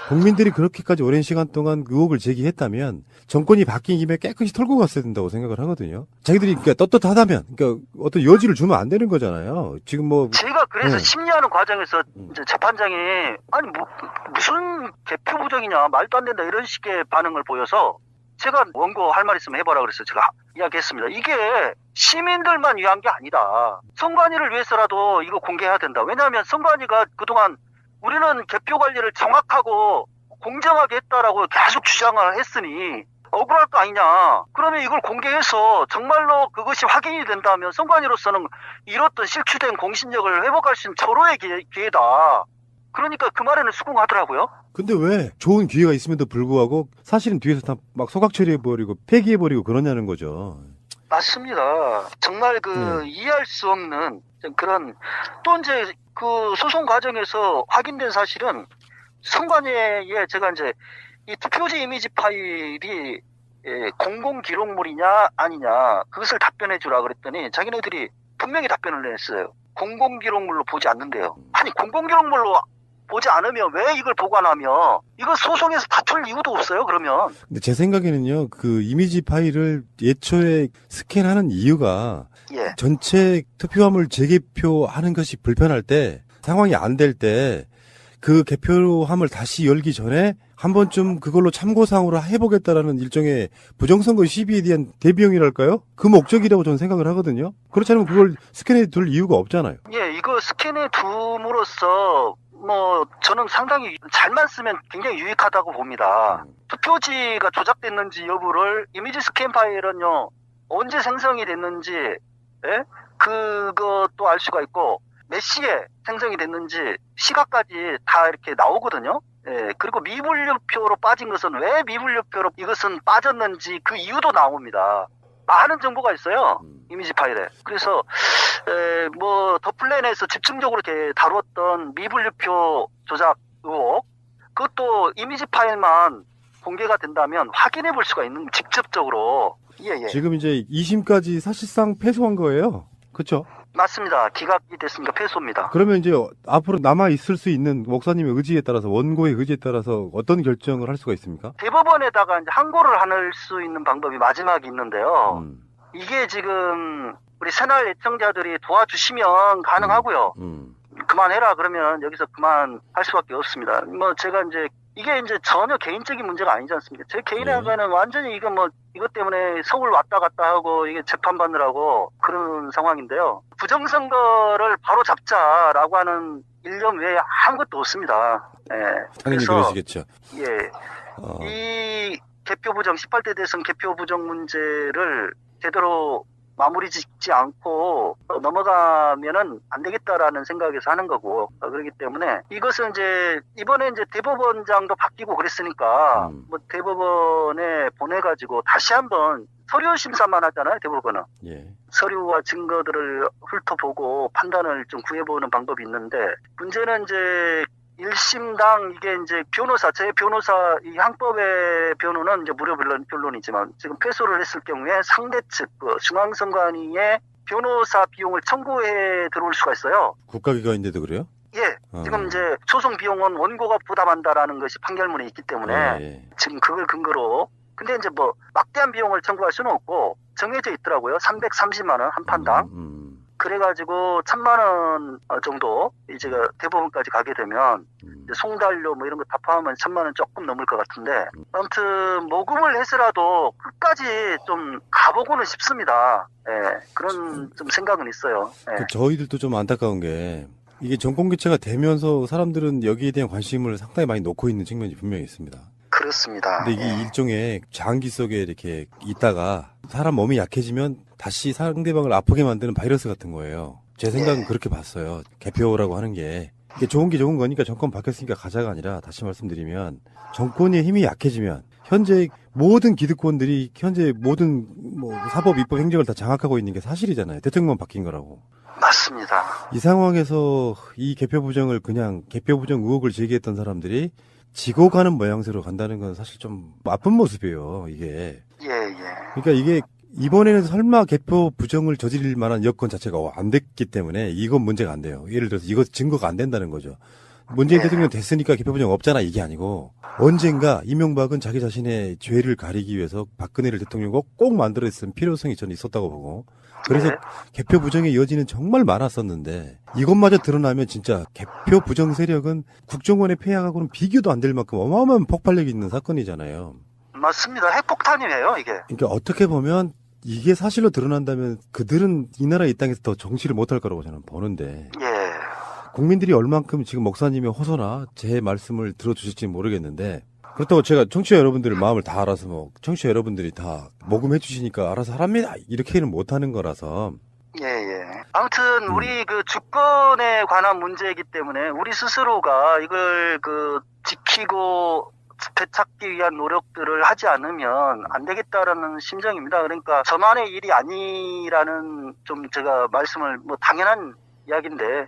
국민들이 그렇게까지 오랜 시간 동안 의혹을 제기했다면 정권이 바뀐 김에 깨끗이 털고 갔어야 된다고 생각을 하거든요. 자기들이 떳떳하다면 어떤 여지를 주면 안 되는 거잖아요. 지금 제가 그래서 심리하는 과정에서 이제 재판장이 아니 무슨 개표 부정이냐 말도 안 된다 이런 식의 반응을 보여서 제가 원고 할 말 있으면 해봐라 그랬어요. 제가 이야기했습니다. 이게 시민들만 위한 게 아니다. 선관위를 위해서라도 이거 공개해야 된다. 왜냐하면 선관위가 그동안 우리는 개표 관리를 정확하고 공정하게 했다라고 계속 주장을 했으니 억울할 거 아니냐. 그러면 이걸 공개해서 정말로 그것이 확인이 된다면 선관위로서는 잃었던 실추된 공신력을 회복할 수 있는 절호의 기회다. 그러니까 그 말에는 수긍하더라고요. 근데 왜 좋은 기회가 있음에도 불구하고 사실은 뒤에서 다 막 소각 처리해버리고 폐기해버리고 그러냐는 거죠. 맞습니다. 정말 이해할 수 없는 그런 또 이제 그 소송 과정에서 확인된 사실은 선관위에 제가 이제 이 투표지 이미지 파일이 공공 기록물이냐 아니냐 그것을 답변해 주라 그랬더니 자기네들이 분명히 답변을 냈어요. 공공 기록물로 보지 않는데요. 아니 공공 기록물로 보지 않으면 왜 이걸 보관하며 이거 소송에서 다툴 이유도 없어요. 그러면. 근데 제 생각에는요. 그 이미지 파일을 예초에 스캔하는 이유가 전체 투표함을 재개표하는 것이 불편할 때 상황이 안 될 때 그 개표함을 다시 열기 전에 한 번쯤 그걸로 참고사항으로 해보겠다라는 일종의 부정선거 시비에 대한 대비용이랄까요? 그 목적이라고 저는 생각을 하거든요. 그렇지 않으면 그걸 스캔해 둘 이유가 없잖아요. 예, 이거 스캔해 둠으로써 저는 상당히 잘만 쓰면 굉장히 유익하다고 봅니다. 투표지가 조작됐는지 여부를 이미지 스캔 파일은요, 언제 생성이 됐는지, 예? 그것도 알 수가 있고, 몇 시에 생성이 됐는지, 시각까지 다 이렇게 나오거든요. 예, 그리고 미분류표로 빠진 것은 왜 미분류표로 이것은 빠졌는지 그 이유도 나옵니다. 많은 정보가 있어요. 이미지 파일에. 그래서 더 플랜에서 집중적으로 이렇게 다루었던 미분류표 조작 의혹, 그것도 이미지 파일만 공개가 된다면 확인해 볼 수가 있는, 직접적으로. 예. 지금 이제 2심까지 사실상 패소한 거예요. 그렇죠? 맞습니다. 기각이 됐으니까 패소입니다. 그러면 이제 앞으로 남아 있을 수 있는 목사님의 의지에 따라서, 원고의 의지에 따라서 어떤 결정을 할 수가 있습니까? 대법원에다가 이제 항고를 할 수 있는 방법이 마지막에 있는데요. 이게 지금 우리 새날 애청자들이 도와주시면 가능하고요. 그만해라 그러면 여기서 그만할 수밖에 없습니다. 제가 이게 전혀 개인적인 문제가 아니지 않습니까? 제 개인에게는 완전히 이것 때문에 서울 왔다 갔다 하고 이게 재판받느라고 그런 상황인데요. 부정선거를 바로 잡자라고 하는 일념 외에 아무것도 없습니다. 예. 당연히 그러시겠죠. 예. 이 개표 부정, 18대 대선 개표 부정 문제를 제대로 마무리 짓지 않고 넘어가면은 안 되겠다라는 생각에서 하는 거고, 그렇기 때문에 이것은 이번에 대법원장도 바뀌고 그랬으니까 대법원에 보내가지고 다시 한번 서류 심사만 하잖아요, 대법원은. 예. 서류와 증거들을 훑어보고 판단을 좀 구해보는 방법이 있는데, 문제는 1심당 이게 변호사, 제 변호사, 이 항법의 변호는 무료 변론이지만 지금 패소를 했을 경우에 상대 측, 중앙선관위에 변호사 비용을 청구해 들어올 수가 있어요. 국가기관인데도 그래요? 예. 지금 소송 비용은 원고가 부담한다라는 것이 판결문에 있기 때문에 지금 그걸 근거로. 근데 막대한 비용을 청구할 수는 없고 정해져 있더라고요. 330만 원 한 판당. 그래가지고 1,000만 원 정도 대법원까지 가게 되면 송달료 이런 거 다 포함하면 1,000만 원 조금 넘을 것 같은데, 아무튼 모금을 해서라도 끝까지 좀 가보고는 싶습니다. 예, 그런 좀 생각은 있어요. 예. 저희들도 좀 안타까운 게, 이게 정권 교체가 되면서 사람들은 여기에 대한 관심을 상당히 많이 놓고 있는 측면이 분명히 있습니다. 그렇습니다. 근데 이게 일종의 장기 속에 이렇게 있다가 사람 몸이 약해지면 다시 상대방을 아프게 만드는 바이러스 같은 거예요. 제 생각은 그렇게 봤어요. 개표라고 하는 게. 이게 좋은 게 좋은 거니까 정권 바뀌었으니까 가자가 아니라, 다시 말씀드리면 정권의 힘이 약해지면 현재 모든 기득권들이 현재 모든 사법, 입법, 행정을 다 장악하고 있는 게 사실이잖아요. 대통령만 바뀐 거라고. 맞습니다. 이 상황에서 이 개표 부정을 그냥 개표 부정 의혹을 제기했던 사람들이 지고 가는 모양새로 간다는 건 사실 좀 아픈 모습이에요, 이게. 예. 그러니까 이게 이번에는 설마 개표 부정을 저지를 만한 여건 자체가 안 됐기 때문에 이건 문제가 안 돼요. 예를 들어서 이거 증거가 안 된다는 거죠. 문재인 대통령 됐으니까 개표 부정 없잖아, 이게 아니고, 언젠가 이명박은 자기 자신의 죄를 가리기 위해서 박근혜를 대통령으로 꼭 만들어냈을 필요성이 저는 있었다고 보고, 그래서 개표 부정의 여지는 정말 많았었는데 이것마저 드러나면 진짜 개표 부정 세력은 국정원의 폐하하고는 비교도 안 될 만큼 어마어마한 폭발력이 있는 사건이잖아요. 맞습니다. 핵폭탄이에요, 이게. 그러니까 어떻게 보면 이게 사실로 드러난다면 그들은 이 나라 이 땅에서 더 정치를 못할 거라고 저는 보는데, 국민들이 얼만큼 지금 목사님의 호소나 제 말씀을 들어주실지 모르겠는데, 그렇다고 제가 청취자 여러분들의 마음을 다 알아서 청취자 여러분들이 다 모금해 주시니까 알아서 하랍니다 이렇게는 못하는 거라서. 아무튼 우리 주권에 관한 문제이기 때문에 우리 스스로가 이걸 지키고 되찾기 위한 노력들을 하지 않으면 안 되겠다라는 심정입니다. 그러니까 저만의 일이 아니라는 좀 제가 말씀을 당연한 이야기인데,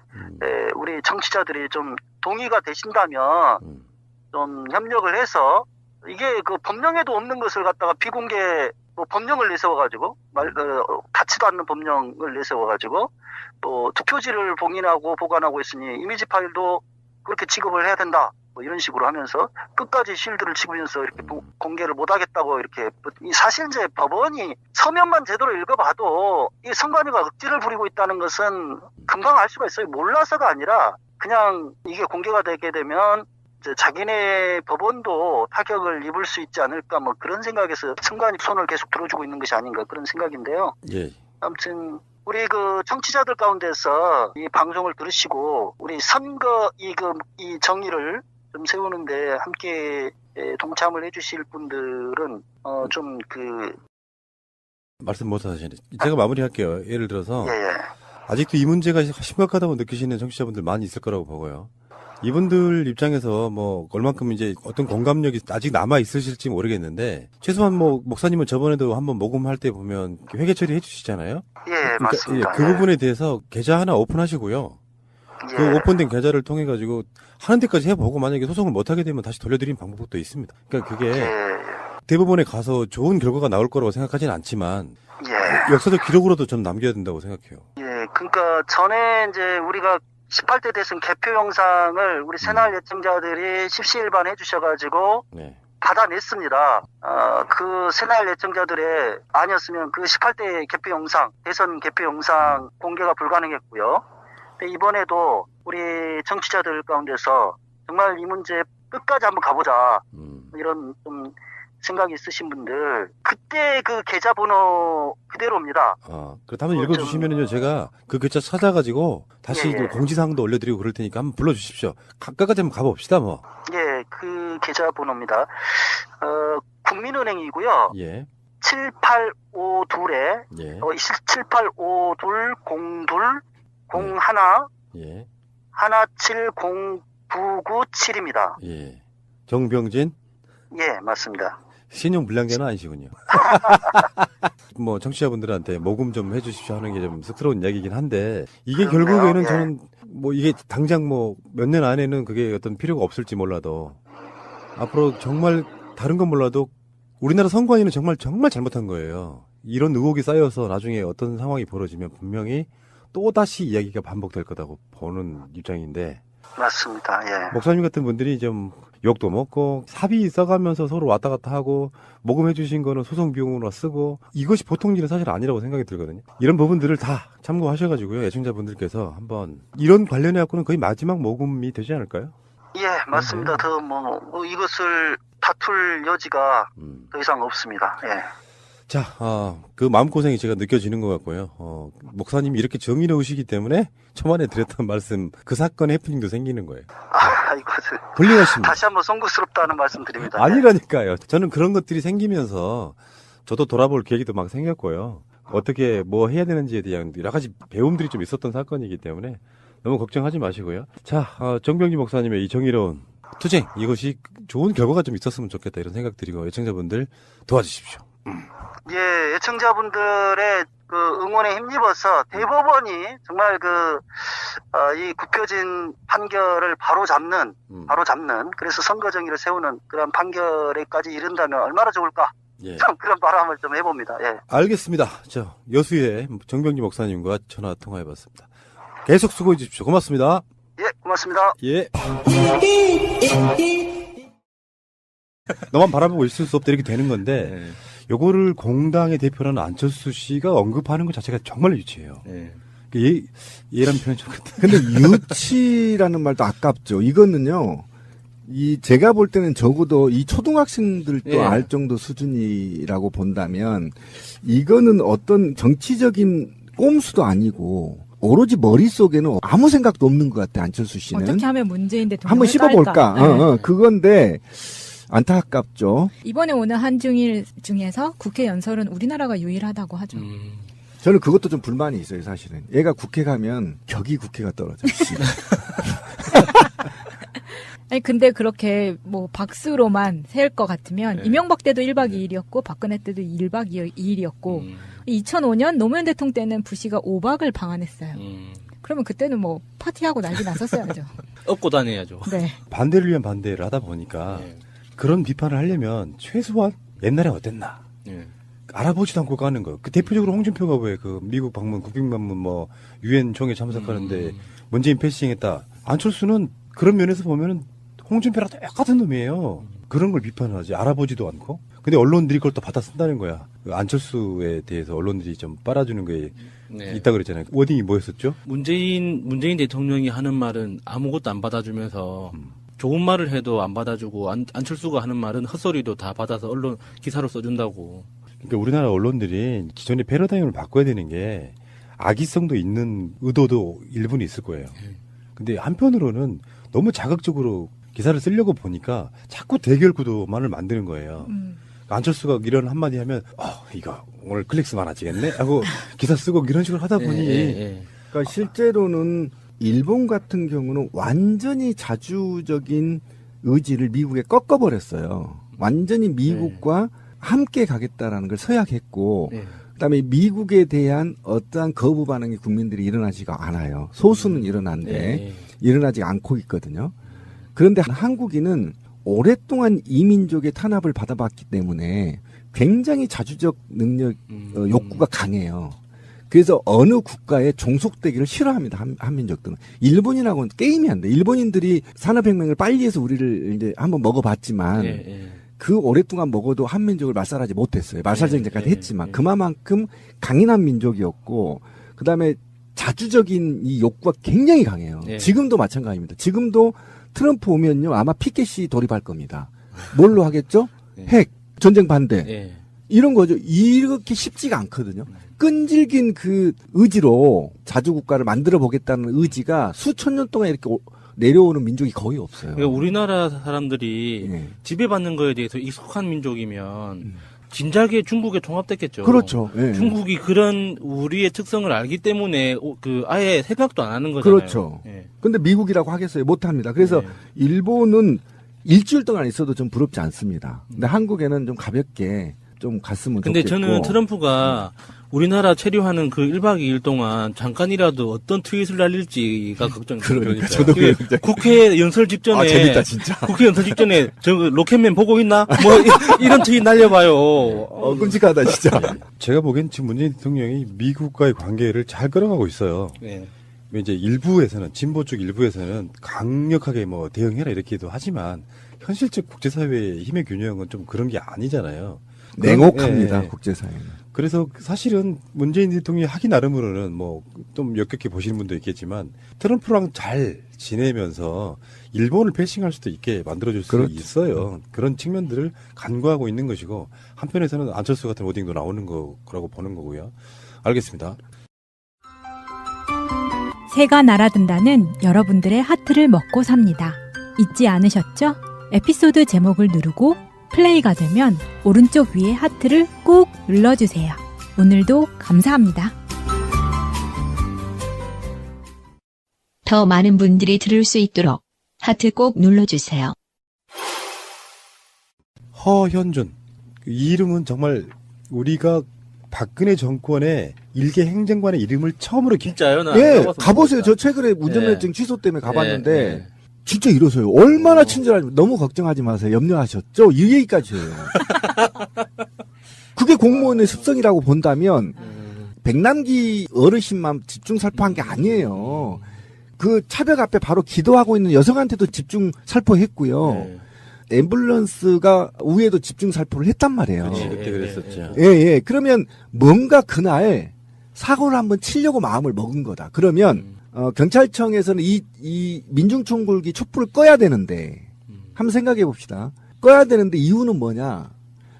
우리 청취자들이 좀 동의가 되신다면 좀 협력을 해서, 이게 법령에도 없는 것을 갖다가 비공개 법령을 내세워가지고 닿지도 않는 법령을 내세워가지고 투표지를 봉인하고 보관하고 있으니 이미지 파일도 그렇게 취급을 해야 된다, 이런 식으로 하면서 끝까지 실드를 치면서 이렇게 공개를 못하겠다고 이렇게. 사실 법원이 서면만 제대로 읽어봐도 이 선관위가 억지를 부리고 있다는 것은 금방 알 수가 있어요. 몰라서가 아니라 그냥 이게 공개가 되게 되면 자기네 법원도 타격을 입을 수 있지 않을까, 그런 생각에서 선관위 손을 계속 들어주고 있는 것이 아닌가, 그런 생각인데요. 예. 아무튼 우리 그 청취자들 가운데서 이 방송을 들으시고 우리 선거 이 정의를 좀 세우는데 함께 동참을 해주실 분들은 좀 말씀 못 하시네. 제가 마무리할게요. 예를 들어서 예. 아직도 이 문제가 심각하다고 느끼시는 청취자분들 많이 있을 거라고 보고요. 이분들 입장에서 뭐 얼만큼 이제 어떤 공감력이 아직 남아 있으실지 모르겠는데 최소한 뭐 목사님은 저번에도 한번 녹음할 때 보면 회계 처리해 주시잖아요. 예, 맞습니다. 그 부분에 대해서 계좌 하나 오픈하시고요. 그 오픈된 계좌를 통해 가지고 하는 데까지 해보고 만약에 소송을 못 하게 되면 다시 돌려드리는 방법도 있습니다. 그러니까 그게 대법원에 가서 좋은 결과가 나올 거라고 생각하지는 않지만 역사적 기록으로도 좀 남겨야 된다고 생각해요. 예, 그러니까 전에 이제 우리가 18대 대선 개표 영상을 우리 새날 예청자들이 십시일반 해주셔가지고 받아냈습니다. 그 새날 예청자들의 아니었으면 그 18대 개표 영상, 대선 개표 영상 공개가 불가능했고요. 근데 이번에도 우리 정치자들 가운데서 정말 이 문제 끝까지 한번 가보자 이런 좀 생각이 있으신 분들 그때 그 계좌번호 그대로입니다. 그렇다면 읽어주시면은요 제가 그 계좌 찾아가지고 다시 공지사항도 올려드리고 그럴 테니까 한번 불러주십시오. 끝까지 한번 가봅시다 뭐. 예, 그 계좌번호입니다. 국민은행이고요. 7852에 78520201 170997입니다. 예. 정병진? 예, 맞습니다. 신용 불량자는 아니시군요. 뭐 청취자분들한테 모금 좀 해주십시오 하는 게 좀 쑥스러운 이야기이긴 한데 이게 결국에는 저는 뭐 이게 당장 뭐 몇 년 안에는 그게 어떤 필요가 없을지 몰라도 앞으로 정말 다른 건 몰라도 우리나라 선관위는 정말 잘못한 거예요. 이런 의혹이 쌓여서 나중에 어떤 상황이 벌어지면 분명히 또다시 이야기가 반복될 거라고 보는 입장인데 맞습니다. 예. 목사님 같은 분들이 좀 욕도 먹고 사비 써가면서 서로 왔다 갔다 하고 모금해 주신 거는 소송 비용으로 쓰고 이것이 보통 일은 사실 아니라고 생각이 들거든요. 이런 부분들을 다 참고하셔가지고요. 애청자분들께서 한번 이런 관련해 갖고는 거의 마지막 모금이 되지 않을까요? 예, 맞습니다. 더 이것을 다툴 여지가 더 이상 없습니다. 예. 자, 그 마음고생이 제가 느껴지는 것 같고요. 목사님이 이렇게 정의로우시기 때문에 초반에 드렸던 말씀, 그 사건의 해프닝도 생기는 거예요. 이것을. 훌륭하십니다. 다시 한번 송구스럽다는 말씀 드립니다. 아니라니까요. 저는 그런 것들이 생기면서 저도 돌아볼 계기도 막 생겼고요. 어떻게 뭐 해야 되는지에 대한 여러 가지 배움들이 좀 있었던 사건이기 때문에 너무 걱정하지 마시고요. 자, 정병진 목사님의 이 정의로운 투쟁, 이것이 좋은 결과가 좀 있었으면 좋겠다 이런 생각 드리고 애청자분들 도와주십시오. 예, 애청자분들의 그 응원에 힘입어서 대법원이 정말 이 굽혀진 판결을 바로 잡는, 그래서 선거 정의를 세우는 그런 판결에까지 이른다면 얼마나 좋을까? 참 그런 바람을 좀 해봅니다. 예. 알겠습니다. 저 여수의 정병진 목사님과 전화 통화해봤습니다. 계속 수고해 주십시오. 고맙습니다. 예, 고맙습니다. 예. 너만 바라보고 있을 수 없다 이렇게 되는 건데 요거를 공당의 대표라는 안철수 씨가 언급하는 것 자체가 정말 유치해요. 예란 표현 좋겠다. 근데 유치라는 말도 아깝죠. 이거는요. 제가 볼 때는 적어도 이 초등학생들도 알 정도 수준이라고 본다면 이거는 어떤 정치적인 꼼수도 아니고 오로지 머릿속에는 아무 생각도 없는 것 같아. 안철수 씨는. 어떻게 하면 문재인 대통령을 한번 씹어볼까. 그건데 안타깝죠. 이번에 오는 한중일 중에서 국회 연설은 우리나라가 유일하다고 하죠. 저는 그것도 좀 불만이 있어요, 사실은. 얘가 국회 가면 격이 국회가 떨어져. 아니 근데 그렇게 뭐 박수로만 세울 것 같으면 이명박 때도 1박 2일이었고 박근혜 때도 1박 2일이었고 2005년 노무현 대통령 때는 부시가 5박을 방한했어요. 그러면 그때는 뭐 파티하고 난리 났었어야죠. 업고 다녀야죠. 네. 반대를 위한 반대를 하다 보니까 그런 비판을 하려면 최소한 옛날에 어땠나 알아보지도 않고 가는 거. 그 대표적으로 홍준표가 왜 그 미국 방문, 국빈 방문, 뭐 유엔 총회 참석하는데 문재인 패싱했다. 안철수는 그런 면에서 보면은 홍준표랑 똑같은 놈이에요. 그런 걸 비판하지 알아보지도 않고. 근데 언론들이 그걸 또 받아 쓴다는 거야. 그 안철수에 대해서 언론들이 좀 빨아주는 게 있다 그랬잖아요. 워딩이 뭐였었죠? 문재인 대통령이 하는 말은 아무것도 안 받아주면서 좋은 말을 해도 안 받아주고 안철수가 하는 말은 헛소리도 다 받아서 언론 기사로 써준다고. 그러니까 우리나라 언론들이 기존의 패러다임을 바꿔야 되는 게 악의성도 있는 의도도 일부는 있을 거예요. 근데 한편으로는 너무 자극적으로 기사를 쓰려고 보니까 자꾸 대결 구도만을 만드는 거예요. 안철수가 이런 한마디 하면 이거 오늘 클릭수 많아지겠네 하고 기사 쓰고 이런 식으로 하다 보니 그러니까 실제로는 일본 같은 경우는 완전히 자주적인 의지를 미국에 꺾어버렸어요. 완전히 미국과 함께 가겠다라는 걸 서약했고 그다음에 미국에 대한 어떠한 거부 반응이 국민들이 일어나지가 않아요. 소수는 일어났는데 일어나지 않고 있거든요. 그런데 한국인은 오랫동안 이민족의 탄압을 받아봤기 때문에 굉장히 자주적 능력, 욕구가 강해요. 그래서 어느 국가에 종속되기를 싫어합니다. 한민족들은. 일본인하고는 게임이 안 돼. 일본인들이 산업혁명을 빨리 해서 우리를 이제 한번 먹어봤지만 그 오랫동안 먹어도 한민족을 말살하지 못했어요. 말살전쟁까지 했지만 그만큼 강인한 민족이었고 그다음에 자주적인 이 욕구가 굉장히 강해요. 지금도 마찬가지입니다. 지금도 트럼프 오면요 아마 피켓이 돌입할 겁니다. 뭘로 하겠죠? 핵, 전쟁 반대 이런 거죠. 이렇게 쉽지가 않거든요. 끈질긴 그 의지로 자주국가를 만들어 보겠다는 의지가 수천 년 동안 이렇게 내려오는 민족이 거의 없어요. 그러니까 우리나라 사람들이 지배받는 거에 대해서 익숙한 민족이면 진작에 중국에 통합됐겠죠. 그렇죠. 중국이 그런 우리의 특성을 알기 때문에 아예 생각도 안 하는 거잖아요. 그렇죠. 근데 미국이라고 하겠어요? 못합니다. 그래서 일본은 일주일 동안 있어도 좀 부럽지 않습니다. 근데 한국에는 좀 가볍게 좀 갔으면 근데 좋겠고. 저는 트럼프가 우리나라 체류하는 그 1박 2일 동안 잠깐이라도 어떤 트윗을 날릴지가 걱정돼요. 그러니까 저도 국회 연설 직전에 재밌다 진짜. 국회 연설 직전에 저 로켓맨 보고 있나? 뭐 이런 트윗 날려봐요. 끔찍하다 진짜. 제가 보기엔 지금 문재인 대통령이 미국과의 관계를 잘 끌어가고 있어요. 이제 일부에서는 진보 쪽 일부에서는 강력하게 뭐 대응해라 이렇게도 하지만 현실적 국제사회의 힘의 균형은 좀 그런 게 아니잖아요. 냉혹합니다 국제사회는. 그래서 사실은 문재인 대통령이 하기 나름으로는 뭐 좀 역겹게 보시는 분도 있겠지만 트럼프랑 잘 지내면서 일본을 패싱할 수도 있게 만들어줄 수 있어요. 그런 측면들을 간과하고 있는 것이고 한편에서는 안철수 같은 워딩도 나오는 거라고 보는 거고요. 알겠습니다. 새가 날아든다는 여러분들의 하트를 먹고 삽니다. 잊지 않으셨죠? 에피소드 제목을 누르고 플레이가 되면 오른쪽 위에 하트를 꼭 눌러주세요. 오늘도 감사합니다. 더 많은 분들이 들을 수 있도록 하트 꼭 눌러주세요. 허현준. 이 이름은 정말 우리가 박근혜 정권의 일개 행정관의 이름을 처음으로 진짜요? 가보세요. 저 최근에 운전면허증 취소 때문에 가봤는데 진짜 이러세요. 얼마나 친절하지. 너무 걱정하지 마세요. 염려하셨죠? 이 얘기까지 해요. 그게 공무원의 습성이라고 본다면 백남기 어르신만 집중 살포한 게 아니에요. 그 차벽 앞에 바로 기도하고 있는 여성한테도 집중 살포했고요. 앰뷸런스가 위에도 집중 살포를 했단 말이에요. 그때 그랬었죠. 예. 그러면 뭔가 그날 사고를 한번 치려고 마음을 먹은 거다. 그러면 경찰청에서는 이 민중총궐기 촛불을 꺼야 되는데 한번 생각해 봅시다. 꺼야 되는데 이유는 뭐냐?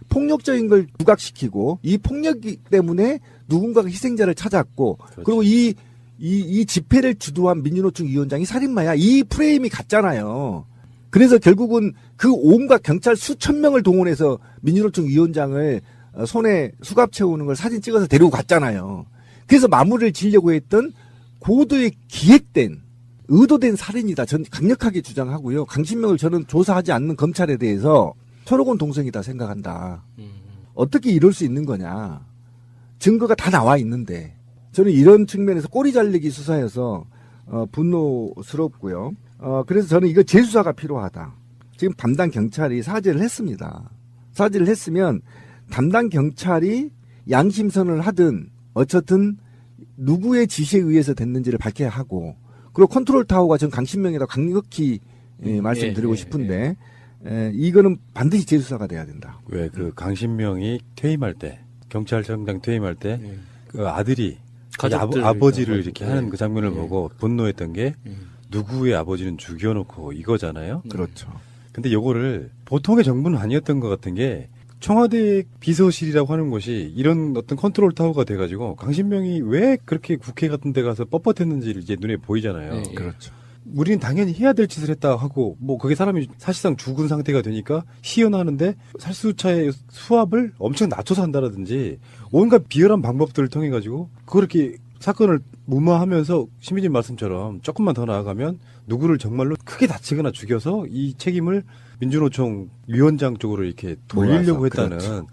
폭력적인 걸 부각시키고 이 폭력 때문에 누군가가 희생자를 찾았고 그리고 이 집회를 주도한 민주노총 위원장이 살인마야. 이 프레임이 같잖아요. 그래서 결국은 그 온갖 경찰 수천 명을 동원해서 민주노총 위원장을 손에 수갑 채우는 걸 사진 찍어서 데리고 갔잖아요. 그래서 마무리를 지려고 했던 고도의 기획된 의도된 살인이다. 전 강력하게 주장하고요. 강신명을 저는 조사하지 않는 검찰에 대해서 천호곤 동생이다 생각한다. 어떻게 이럴 수 있는 거냐. 증거가 다 나와 있는데 저는 이런 측면에서 꼬리 잘리기 수사여서 분노스럽고요. 그래서 저는 이거 재수사가 필요하다. 지금 담당 경찰이 사죄를 했습니다. 사죄를 했으면 담당 경찰이 양심선을 하든 어쨌든 누구의 지시에 의해서 됐는지를 밝혀야 하고 그리고 컨트롤 타워가 전 강신명이라고 강력히 말씀드리고 싶은데 이거는 반드시 재수사가 돼야 된다. 왜 그 강신명이 퇴임할 때 경찰청장 퇴임할 때 그 아들이 아버지를 이렇게 하는 그 장면을 보고 분노했던 게 누구의 아버지는 죽여놓고 이거잖아요. 그렇죠. 근데 요거를 보통의 정부는 아니었던 것 같은 게 청와대 비서실이라고 하는 것이 이런 어떤 컨트롤 타워가 돼가지고 강신명이 왜 그렇게 국회 같은 데 가서 뻣뻣했는지를 이제 눈에 보이잖아요. 네, 그렇죠. 우리는 당연히 해야 될 짓을 했다 하고 뭐 그게 사람이 사실상 죽은 상태가 되니까 시연하는데 살수차의 수압을 엄청 낮춰서 한다라든지 온갖 비열한 방법들을 통해 가지고 그렇게 사건을 무마하면서 시민님 말씀처럼 조금만 더 나아가면 누구를 정말로 크게 다치거나 죽여서 이 책임을 민주노총 위원장 쪽으로 이렇게 돌리려고 했다는 그렇죠.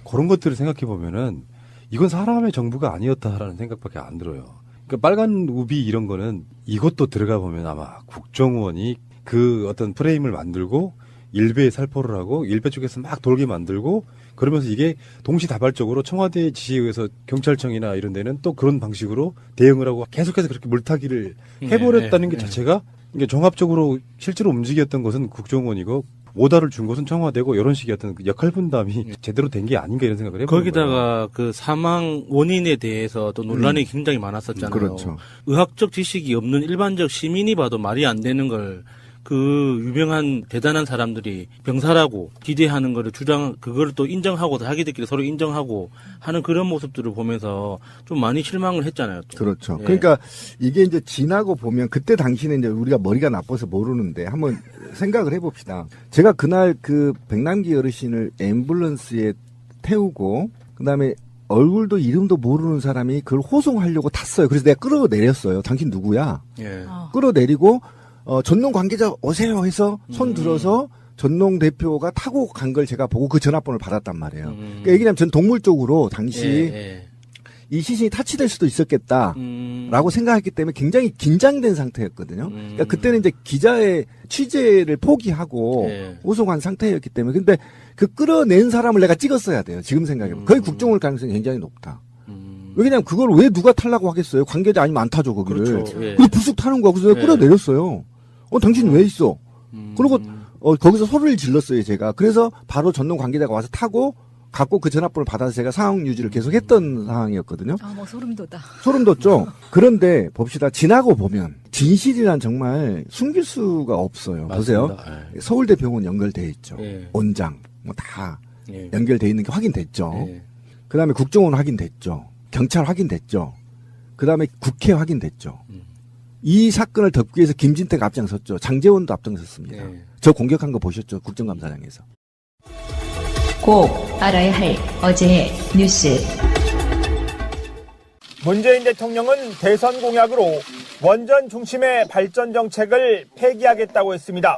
그런 것들을 생각해 보면은 이건 사람의 정부가 아니었다라는 생각밖에 안 들어요. 그러니까 빨간 우비 이런 거는 이것도 들어가 보면 아마 국정원이 그 어떤 프레임을 만들고 일베에 살포를 하고 일베 쪽에서 막 돌게 만들고 그러면서 이게 동시다발적으로 청와대 지시에 의해서 경찰청이나 이런 데는 또 그런 방식으로 대응을 하고 계속해서 그렇게 물타기를 해버렸다는 게 자체가 이게 종합적으로 실제로 움직였던 것은 국정원이고 오다를 준 것은 청와대고 이런 식의 어떤 역할 분담이 제대로 된 게 아닌가 이런 생각을 해보는 거기다가 거예요. 그 사망 원인에 대해서 또 논란이 굉장히 많았었잖아요. 그렇죠. 의학적 지식이 없는 일반적 시민이 봐도 말이 안 되는 걸 그 유명한 대단한 사람들이 병사라고 기대하는 거를 그거를 또 인정하고 자기들끼리 서로 인정하고 하는 그런 모습들을 보면서 좀 많이 실망을 했잖아요. 또. 그렇죠. 예. 그러니까 이게 이제 지나고 보면 그때 당시는 이제 우리가 머리가 나빠서 모르는데 한번 생각을 해봅시다. 제가 그날 그 백남기 어르신을 앰뷸런스에 태우고 그다음에 얼굴도 이름도 모르는 사람이 그걸 호송하려고 탔어요. 그래서 내가 끌어내렸어요. 당신 누구야? 예. 끌어내리고 전농 관계자 오세요 해서 손 들어서 전농 대표가 타고 간 걸 제가 보고 그 전화번호를 받았단 말이에요. 그러니까 얘기하면 전 동물 쪽으로 당시 이 시신이 타치될 수도 있었겠다라고 생각했기 때문에 굉장히 긴장된 상태였거든요. 그러니까 그때는 이제 기자의 취재를 포기하고 호송한 상태였기 때문에 근데 그 끌어낸 사람을 내가 찍었어야 돼요. 지금 생각해보면 거의 국정원 가능성이 굉장히 높다. 왜냐면 그걸 왜 누가 타려고 하겠어요? 관계자 아니면 안 타죠 거기를. 그렇죠. 예. 그리고 불쑥 타는 거야. 그래서 내가 끌어내렸어요. 당신 왜 있어? 그리고 거기서 소리를 질렀어요 제가. 그래서 바로 전동 관계자가 와서 타고 갖고 그 전화번호를 받아서 제가 상황 유지를 계속했던 상황이었거든요. 뭐 소름 돋아. 소름 돋죠. 그런데 봅시다. 지나고 보면 진실이란 정말 숨길 수가 없어요. 맞습니다. 보세요. 서울대 병원 연결돼 있죠. 예. 원장 뭐 다 예. 연결돼 있는 게 확인됐죠. 예. 그다음에 국정원 확인됐죠. 경찰 확인됐죠. 그다음에 국회 확인됐죠. 이 사건을 덮기 위해서 김진태가 앞장섰죠. 장제원도 앞장섰습니다. 저 공격한 거 보셨죠? 국정감사장에서. 꼭 알아야 할 어제의 뉴스. 문재인 대통령은 대선 공약으로 원전 중심의 발전 정책을 폐기하겠다고 했습니다.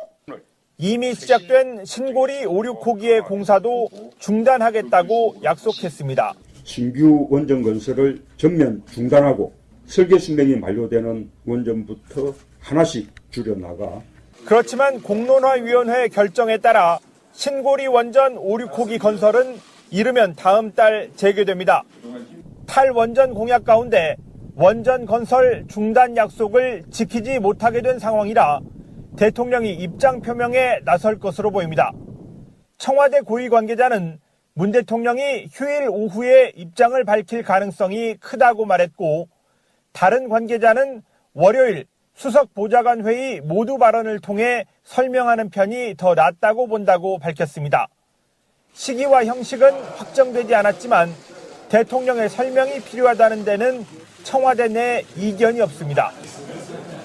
이미 시작된 신고리 5,6호기의 공사도 중단하겠다고 약속했습니다. 신규 원전 건설을 전면 중단하고 설계 수명이 만료되는 원전부터 하나씩 줄여나가. 그렇지만 공론화위원회 결정에 따라 신고리 원전 5,6호기 건설은 이르면 다음 달 재개됩니다. 탈원전 공약 가운데 원전 건설 중단 약속을 지키지 못하게 된 상황이라 대통령이 입장 표명에 나설 것으로 보입니다. 청와대 고위 관계자는 문 대통령이 휴일 오후에 입장을 밝힐 가능성이 크다고 말했고 다른 관계자는 월요일 수석 보좌관 회의 모두 발언을 통해 설명하는 편이 더 낫다고 본다고 밝혔습니다. 시기와 형식은 확정되지 않았지만 대통령의 설명이 필요하다는 데는 청와대 내 이견이 없습니다.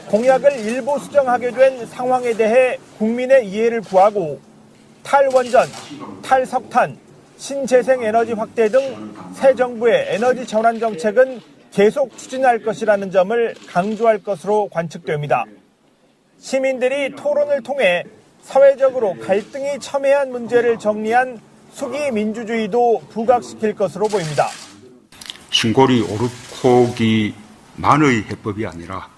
공약을 일부 수정하게 된 상황에 대해 국민의 이해를 구하고 탈원전, 탈석탄, 신재생에너지 확대 등 새 정부의 에너지 전환 정책은 계속 추진할 것이라는 점을 강조할 것으로 관측됩니다. 시민들이 토론을 통해 사회적으로 갈등이 첨예한 문제를 정리한 수기 민주주의도 부각시킬 것으로 보입니다. 신고리 5,6호기만의 해법이 아니라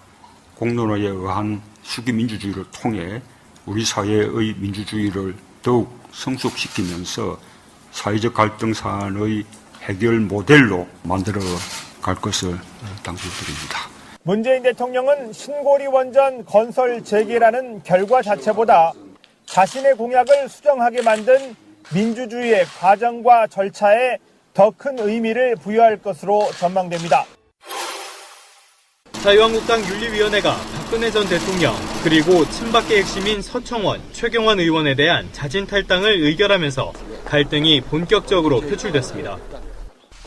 공론화에 의한 수기 민주주의를 통해 우리 사회의 민주주의를 더욱 성숙시키면서 사회적 갈등 사안의 해결 모델로 만들어 갈 것을 당부드립니다. 문재인 대통령은 신고리 원전 건설 재개라는 결과 자체보다 자신의 공약을 수정하게 만든 민주주의의 과정과 절차에 더 큰 의미를 부여할 것으로 전망됩니다. 자유한국당 윤리위원회가 박근혜 전 대통령 그리고 친박계 핵심인 서청원, 최경환 의원에 대한 자진 탈당을 의결하면서 갈등이 본격적으로 표출됐습니다.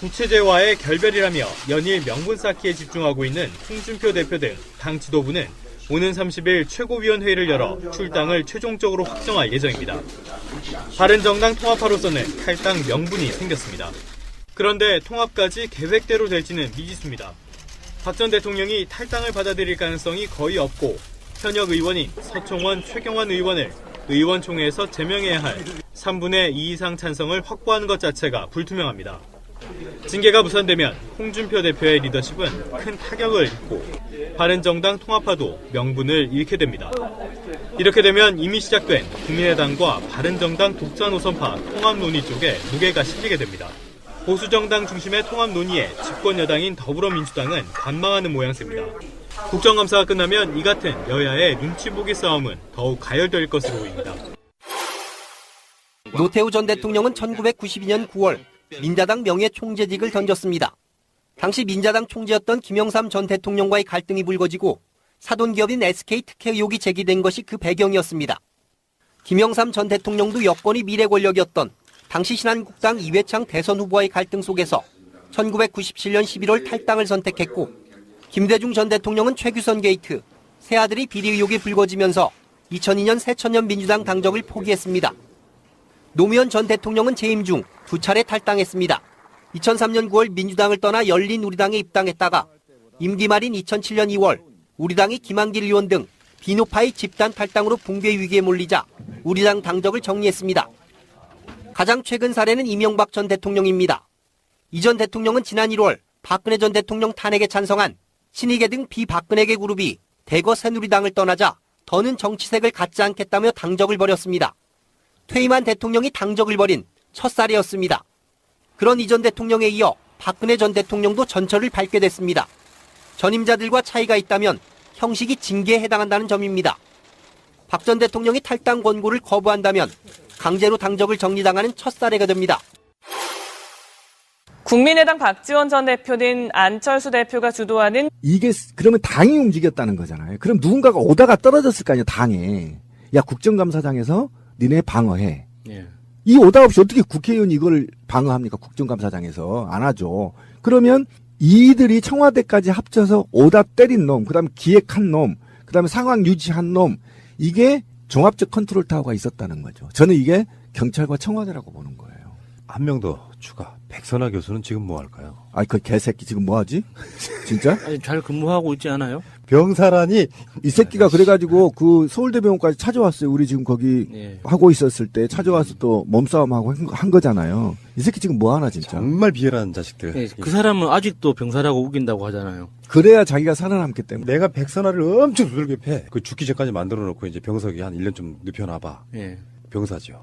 구체제와의 결별이라며 연일 명분 쌓기에 집중하고 있는 홍준표 대표 등 당 지도부는 오는 30일 최고위원회의를 열어 출당을 최종적으로 확정할 예정입니다. 바른정당 통합파로서는 탈당 명분이 생겼습니다. 그런데 통합까지 계획대로 될지는 미지수입니다. 박 전 대통령이 탈당을 받아들일 가능성이 거의 없고 현역 의원인 서청원, 최경환 의원을 의원총회에서 제명해야 할 3분의 2 이상 찬성을 확보하는 것 자체가 불투명합니다. 징계가 무산되면 홍준표 대표의 리더십은 큰 타격을 입고 바른정당 통합파도 명분을 잃게 됩니다. 이렇게 되면 이미 시작된 국민의당과 바른정당 독자 노선파 통합 논의 쪽에 무게가 실리게 됩니다. 보수정당 중심의 통합 논의에 집권 여당인 더불어민주당은 관망하는 모양새입니다. 국정감사가 끝나면 이 같은 여야의 눈치 보기 싸움은 더욱 가열될 것으로 보입니다. 노태우 전 대통령은 1992년 9월 민자당 명예총재직을 던졌습니다. 당시 민자당 총재였던 김영삼 전 대통령과의 갈등이 불거지고 사돈기업인 SK 특혜 의혹이 제기된 것이 그 배경이었습니다. 김영삼 전 대통령도 여권이 미래 권력이었던 당시 신한국당 이회창 대선 후보와의 갈등 속에서 1997년 11월 탈당을 선택했고 김대중 전 대통령은 최규선 게이트, 새아들이 비리 의혹이 불거지면서 2002년 새천년 민주당 당적을 포기했습니다. 노무현 전 대통령은 재임 중 2차례 탈당했습니다. 2003년 9월 민주당을 떠나 열린우리당에 입당했다가 임기 말인 2007년 2월 우리당이 김한길 의원 등 비노파의 집단 탈당으로 붕괴 위기에 몰리자 우리당 당적을 정리했습니다. 가장 최근 사례는 이명박 전 대통령입니다. 이 전 대통령은 지난 1월 박근혜 전 대통령 탄핵에 찬성한 신희계 등 비박근혜계 그룹이 대거 새누리당을 떠나자 더는 정치색을 갖지 않겠다며 당적을 버렸습니다. 퇴임한 대통령이 당적을 버린 첫 사례였습니다. 그런 이 전 대통령에 이어 박근혜 전 대통령도 전철을 밟게 됐습니다. 전임자들과 차이가 있다면 형식이 징계에 해당한다는 점입니다. 박 전 대통령이 탈당 권고를 거부한다면 강제로 당적을 정리당하는 첫 사례가 됩니다. 국민의당 박지원 전 대표는 안철수 대표가 주도하는 이게 그러면 당이 움직였다는 거잖아요. 그럼 누군가가 오다가 떨어졌을 거 아니에요, 당에. 야, 국정감사장에서 니네 방어해. 예. 이 오다 없이 어떻게 국회의원이 이걸 방어합니까? 국정감사장에서. 안 하죠. 그러면 이들이 청와대까지 합쳐서 오다 때린 놈, 그 다음에 기획한 놈, 그 다음에 상황 유지한 놈, 이게 종합적 컨트롤 타워가 있었다는 거죠. 저는 이게 경찰과 청와대라고 보는 거예요. 한 명 더 추가. 백선아 교수는 지금 뭐 할까요? 아이, 그 개새끼 지금 뭐 하지? 진짜? 아니, 잘 근무하고 있지 않아요? 병사라니. 이 새끼가 그래가지고 그 서울대병원까지 찾아왔어요. 우리 지금 거기 하고 있었을 때 찾아와서 또 몸싸움하고 한 거잖아요. 이 새끼 지금 뭐 하나 진짜. 정말 비열한 자식들. 네, 그 사람은 아직도 병사라고 우긴다고 하잖아요. 그래야 자기가 살아남기 때문에. 내가 백선아를 엄청 두들겨 패. 그 죽기 전까지 만들어 놓고 이제 병석이 한 1년 좀 눕혀놔봐. 예. 병사죠.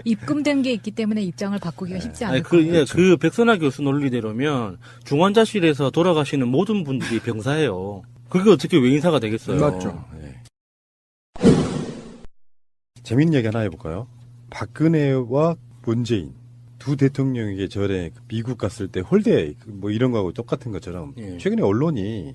입금된 게 있기 때문에 입장을 바꾸기가 쉽지 않을 그, 거예요. 그 백선아 교수 논리대로면 중환자실에서 돌아가시는 모든 분들이 병사예요. 그게 어떻게 외인사가 되겠어요? 맞죠. 네. 재밌는 얘기 하나 해볼까요? 박근혜와 문재인 두 대통령에게 전에 미국 갔을 때 홀대 뭐 이런 거하고 똑같은 것처럼 최근에 언론이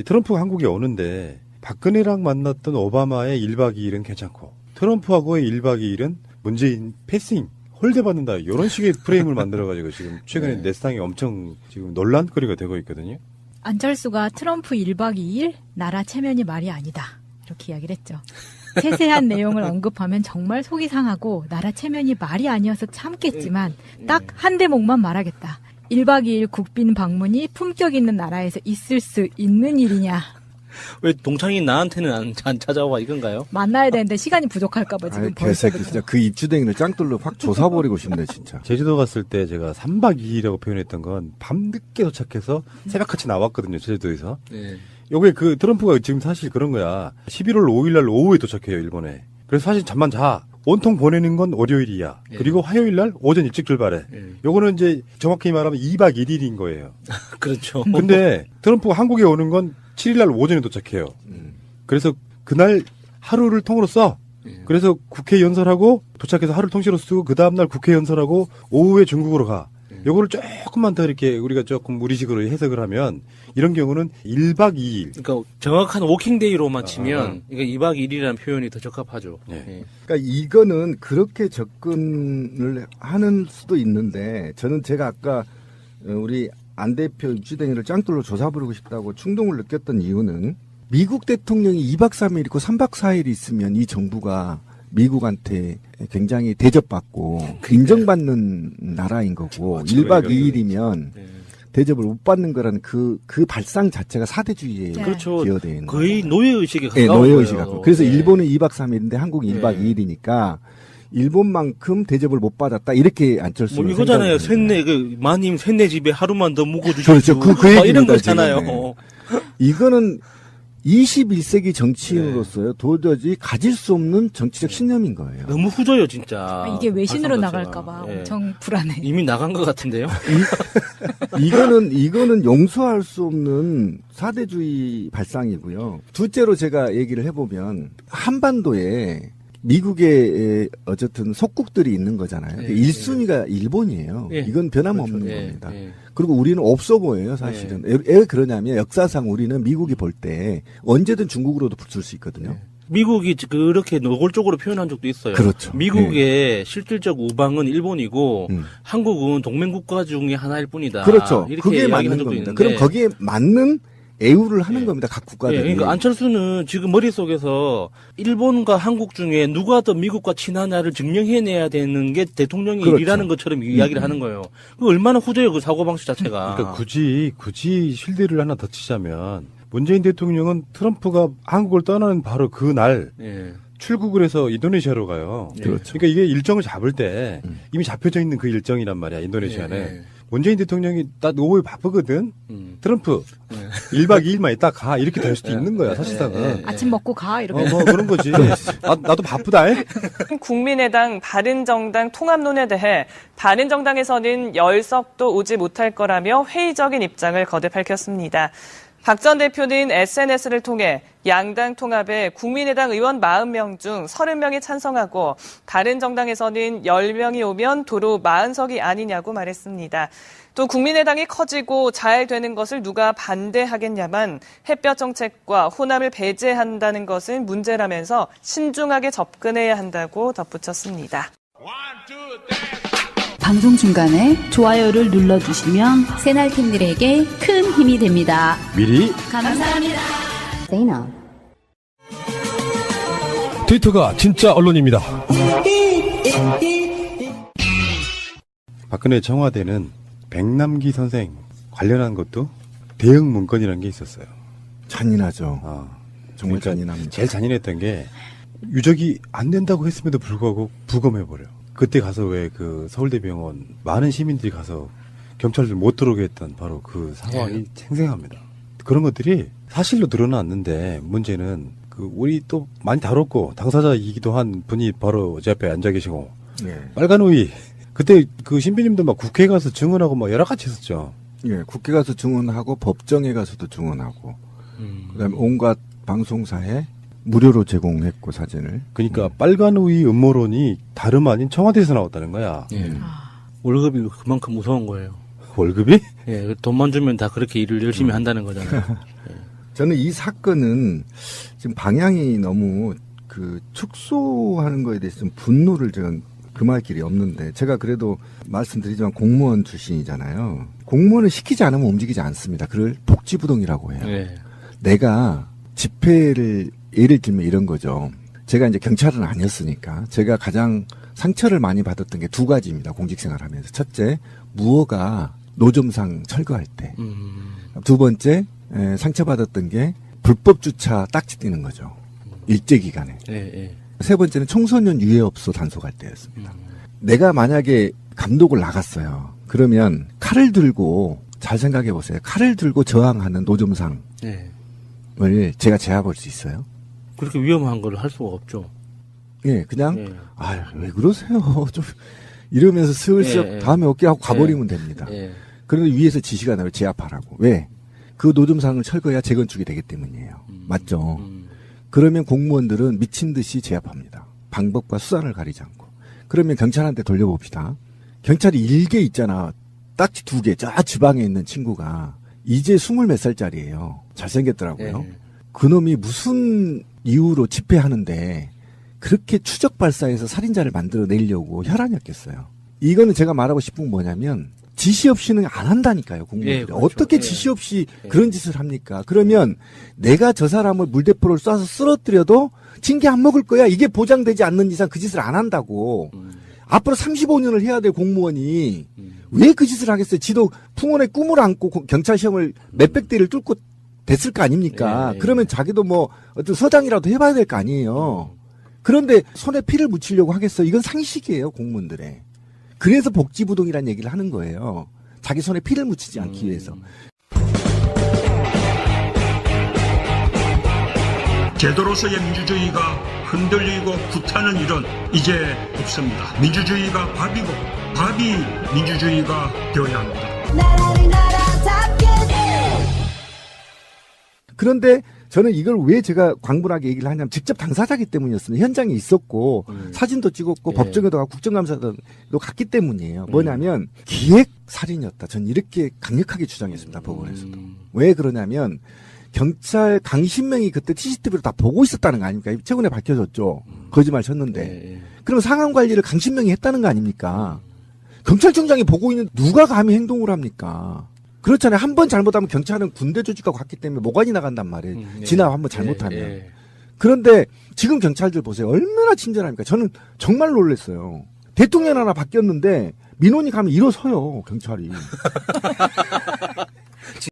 트럼프가 한국에 오는데 박근혜랑 만났던 오바마의 1박 2일은 괜찮고 트럼프하고의 1박 2일은 문재인 패싱 홀대 받는다 이런 식의 프레임을 만들어가지고 지금 최근에 네스당이 엄청 지금 논란거리가 되고 있거든요. 안철수가 트럼프 1박 2일 나라 체면이 말이 아니다 이렇게 이야기를 했죠. 세세한 내용을 언급하면 정말 속이 상하고 나라 체면이 말이 아니어서 참겠지만 딱 한 대목만 말하겠다. 1박 2일 국빈 방문이 품격 있는 나라에서 있을 수 있는 일이냐. 왜 동창인 나한테는 안 찾아와 이건가요? 만나야 되는데 시간이 부족할까봐 지금 벌써. 개새끼 진짜 그 입주댕이를 짱돌로 확 조사버리고 싶네 진짜. 제주도 갔을 때 제가 3박 2일이라고 표현했던 건 밤늦게 도착해서 새벽같이 나왔거든요. 제주도에서. 네. 요게 그 트럼프가 지금 사실 그런 거야. 11월 5일 날 오후에 도착해요. 일본에. 그래서 사실 잠만 자. 온통 보내는 건 월요일이야. 그리고 화요일 날 오전 일찍 출발해. 요거는 이제 정확히 말하면 2박 1일인 거예요. 그렇죠. 근데 트럼프가 한국에 오는 건 7일 날 오전에 도착해요. 그래서 그날 하루를 통으로 써. 그래서 국회 연설하고 도착해서 하루 통째로 쓰고 그 다음날 국회 연설하고 오후에 중국으로 가. 요거를 조금만 더 이렇게 우리가 조금 우리식으로 해석을 하면 이런 경우는 1박 2일. 그러니까 정확한 워킹데이로만 치면 그러니까 2박 2일이라는 표현이 더 적합하죠. 네. 그러니까 이거는 그렇게 접근을 하는 수도 있는데 저는 제가 아까 우리 안 대표 입주댕이를 짱돌로 조사 부르고 싶다고 충동을 느꼈던 이유는 미국 대통령이 2박 3일 있고 3박 4일이 있으면 이 정부가 미국한테 굉장히 대접받고 인정받는 나라인 거고 1박 2일이면 대접을 못 받는 거라는 그 발상 자체가 사대주의에 그렇죠. 기여되어 있는 거의 노예의식에 가까운 네, 노예의식 거예요. 갖고. 그래서 일본은 2박 3일인데 한국은 1박 2일이니까 일본만큼 대접을 못 받았다 이렇게 안철수는 뭐 이거잖아요. 마님 쇠네 집에 하루만 더 묵어주십시오. 그렇죠. 그 얘기입니다, 이런 거잖아요. 네. 이거는 21세기 정치인으로서요 도저히 가질 수 없는 정치적 신념인 거예요. 너무 후져요 진짜. 이게 외신으로 나갈까봐 엄청 불안해. 이미 나간 것 같은데요. 이거는 용서할 수 없는 사대주의 발상이고요. 둘째로 제가 얘기를 해보면 한반도에 미국의 어쨌든 속국들이 있는 거잖아요. 1순위가 일본이에요. 이건 변함없는 겁니다. 그리고 우리는 없어 보여요, 사실은. 왜 그러냐면 역사상 우리는 미국이 볼 때 언제든 중국으로도 붙을 수 있거든요. 미국이 그렇게 노골적으로 표현한 적도 있어요. 그렇죠. 미국의 실질적 우방은 일본이고 한국은 동맹국가 중에 하나일 뿐이다. 그렇죠. 이렇게 그게 맞는 적도 겁니다. 있는데. 그럼 거기에 맞는 애우를 하는 겁니다. 각 국가들이. 그러니까 안철수는 지금 머릿속에서 일본과 한국 중에 누가 더 미국과 친하냐를 증명해내야 되는 게 대통령의 그렇죠. 일이라는 것처럼 이야기를 하는 거예요. 그 얼마나 후져요, 그 사고방식 자체가. 그러니까 굳이 실드를 하나 더 치자면 문재인 대통령은 트럼프가 한국을 떠나는 바로 그날 출국을 해서 인도네시아로 가요. 그렇죠. 그러니까 이게 일정을 잡을 때 이미 잡혀져 있는 그 일정이란 말이야, 인도네시아는. 문재인 대통령이 나 오후에 바쁘거든. 트럼프 1박 2일만 있다 가 이렇게 될 수도 있는 거야 사실상은. 아침 먹고 가 이렇게. 뭐 그런 거지. 나도 바쁘다. 국민의당 바른정당 통합론에 대해 바른정당에서는 열석도 오지 못할 거라며 회의적인 입장을 거듭 밝혔습니다. 박 전 대표는 SNS를 통해 양당 통합에 국민의당 의원 40명 중 30명이 찬성하고 다른 정당에서는 10명이 오면 도로 40석이 아니냐고 말했습니다. 또 국민의당이 커지고 잘 되는 것을 누가 반대하겠냐만 햇볕 정책과 호남을 배제한다는 것은 문제라면서 신중하게 접근해야 한다고 덧붙였습니다. 방송 중간에 좋아요를 눌러주시면 새날팀들에게 큰 힘이 됩니다. 미리 감사합니다. 트위터가 진짜 언론입니다. 박근혜 청와대는 백남기 선생 관련한 것도 대응 문건이라는 게 있었어요. 잔인하죠. 정말 그러니까 잔인합니다. 제일 잔인했던 게 유적이 안 된다고 했음에도 불구하고 부검해버려. 그때 가서 왜 그 서울대병원 많은 시민들이 가서 경찰들 못 들어오게 했던 바로 그 상황이 생생합니다. 그런 것들이 사실로 드러났는데 문제는 그 우리 또 많이 다뤘고 당사자이기도 한 분이 바로 제 앞에 앉아 계시고 빨간 오이 그때 그 신비님도 막 국회에 가서 증언하고 막 여러 가지 했었죠. 예, 국회 가서 증언하고 법정에 가서도 증언하고 그다음에 온갖 방송사에 무료로 제공했고 사진을. 그러니까 빨간 오이 음모론이 다름 아닌 청와대에서 나왔다는 거야. 월급이 그만큼 무서운 거예요. 월급이? 예, 돈만 주면 다 그렇게 일을 열심히 한다는 거잖아요. 저는 이 사건은 지금 방향이 너무 그 축소하는 거에 대해서 좀 분노를 저는 금할 길이 없는데 제가 그래도 말씀드리지만 공무원 출신이잖아요. 공무원을 시키지 않으면 움직이지 않습니다. 그걸 복지부동이라고 해요. 내가 집회를 예를 들면 이런 거죠. 제가 이제 경찰은 아니었으니까 제가 가장 상처를 많이 받았던 게 두 가지입니다. 공직생활 하면서. 첫째, 무허가 노점상 철거할 때. 두 번째, 상처받았던 게 불법 주차 딱지 띄는 거죠. 일제 기간에. 세 번째는 청소년 유해업소 단속할 때였습니다. 내가 만약에 감독을 나갔어요. 그러면 칼을 들고 잘 생각해 보세요. 칼을 들고 저항하는 노점상을 제가 제압할 수 있어요? 그렇게 위험한 걸 할 수가 없죠. 예, 그냥 왜 그러세요? 좀 이러면서 슬슬 다음에 어깨 하고 가버리면 됩니다. 그런데 위에서 지시가 나요. 제압하라고. 왜? 그 노점상을 철거해야 재건축이 되기 때문이에요. 맞죠? 그러면 공무원들은 미친 듯이 제압합니다. 방법과 수단을 가리지 않고. 그러면 경찰한테 돌려봅시다. 경찰이 일개 있잖아. 딱지 2개, 저 지방에 있는 친구가 이제 20몇 살짜리예요. 잘생겼더라고요. 그놈이 무슨 이유로 집회하는데 그렇게 추적 발사해서 살인자를 만들어내려고 혈안이었겠어요. 이거는 제가 말하고 싶은 건 뭐냐면 지시 없이는 안 한다니까요, 공무원들이. 그렇죠. 어떻게 지시 없이 그런 짓을 합니까? 그러면 내가 저 사람을 물대포를 쏴서 쓰러뜨려도 징계 안 먹을 거야. 이게 보장되지 않는 이상 그 짓을 안 한다고. 앞으로 35년을 해야 될 공무원이 왜 그 짓을 하겠어요? 지도 풍원의 꿈을 안고 경찰 시험을 몇백 대를 뚫고 됐을 거 아닙니까? 그러면 자기도 뭐 어떤 서장이라도 해봐야 될 거 아니에요. 그런데 손에 피를 묻히려고 하겠어. 이건 상식이에요, 공무원들의. 그래서 복지부동이라는 얘기를 하는 거예요. 자기 손에 피를 묻히지 않기 위해서. 제도로서의 민주주의가 흔들리고 구타는 일은 이제 없습니다. 민주주의가 밥이고 밥이 민주주의가 되어야 합니다. 그런데 저는 이걸 왜 제가 광분하게 얘기를 하냐면 직접 당사자기 때문이었습니다. 현장에 있었고 사진도 찍었고 법정에도 가고 국정감사도 갔기 때문이에요. 뭐냐면 기획살인이었다. 저는 이렇게 강력하게 주장했습니다. 법원에서도. 왜 그러냐면 경찰 강신명이 그때 CCTV로 다 보고 있었다는 거 아닙니까? 최근에 밝혀졌죠. 거짓말 쳤는데. 그럼 상황 관리를 강신명이 했다는 거 아닙니까? 경찰청장이 보고 있는 누가 감히 행동을 합니까? 그렇잖아요. 한 번 잘못하면 경찰은 군대 조직하고 갔기 때문에 모관이 나간단 말이에요. 지나 한번 잘못하면. 그런데 지금 경찰들 보세요. 얼마나 친절합니까? 저는 정말 놀랐어요. 대통령 하나 바뀌었는데 민원이 가면 일어서요. 경찰이.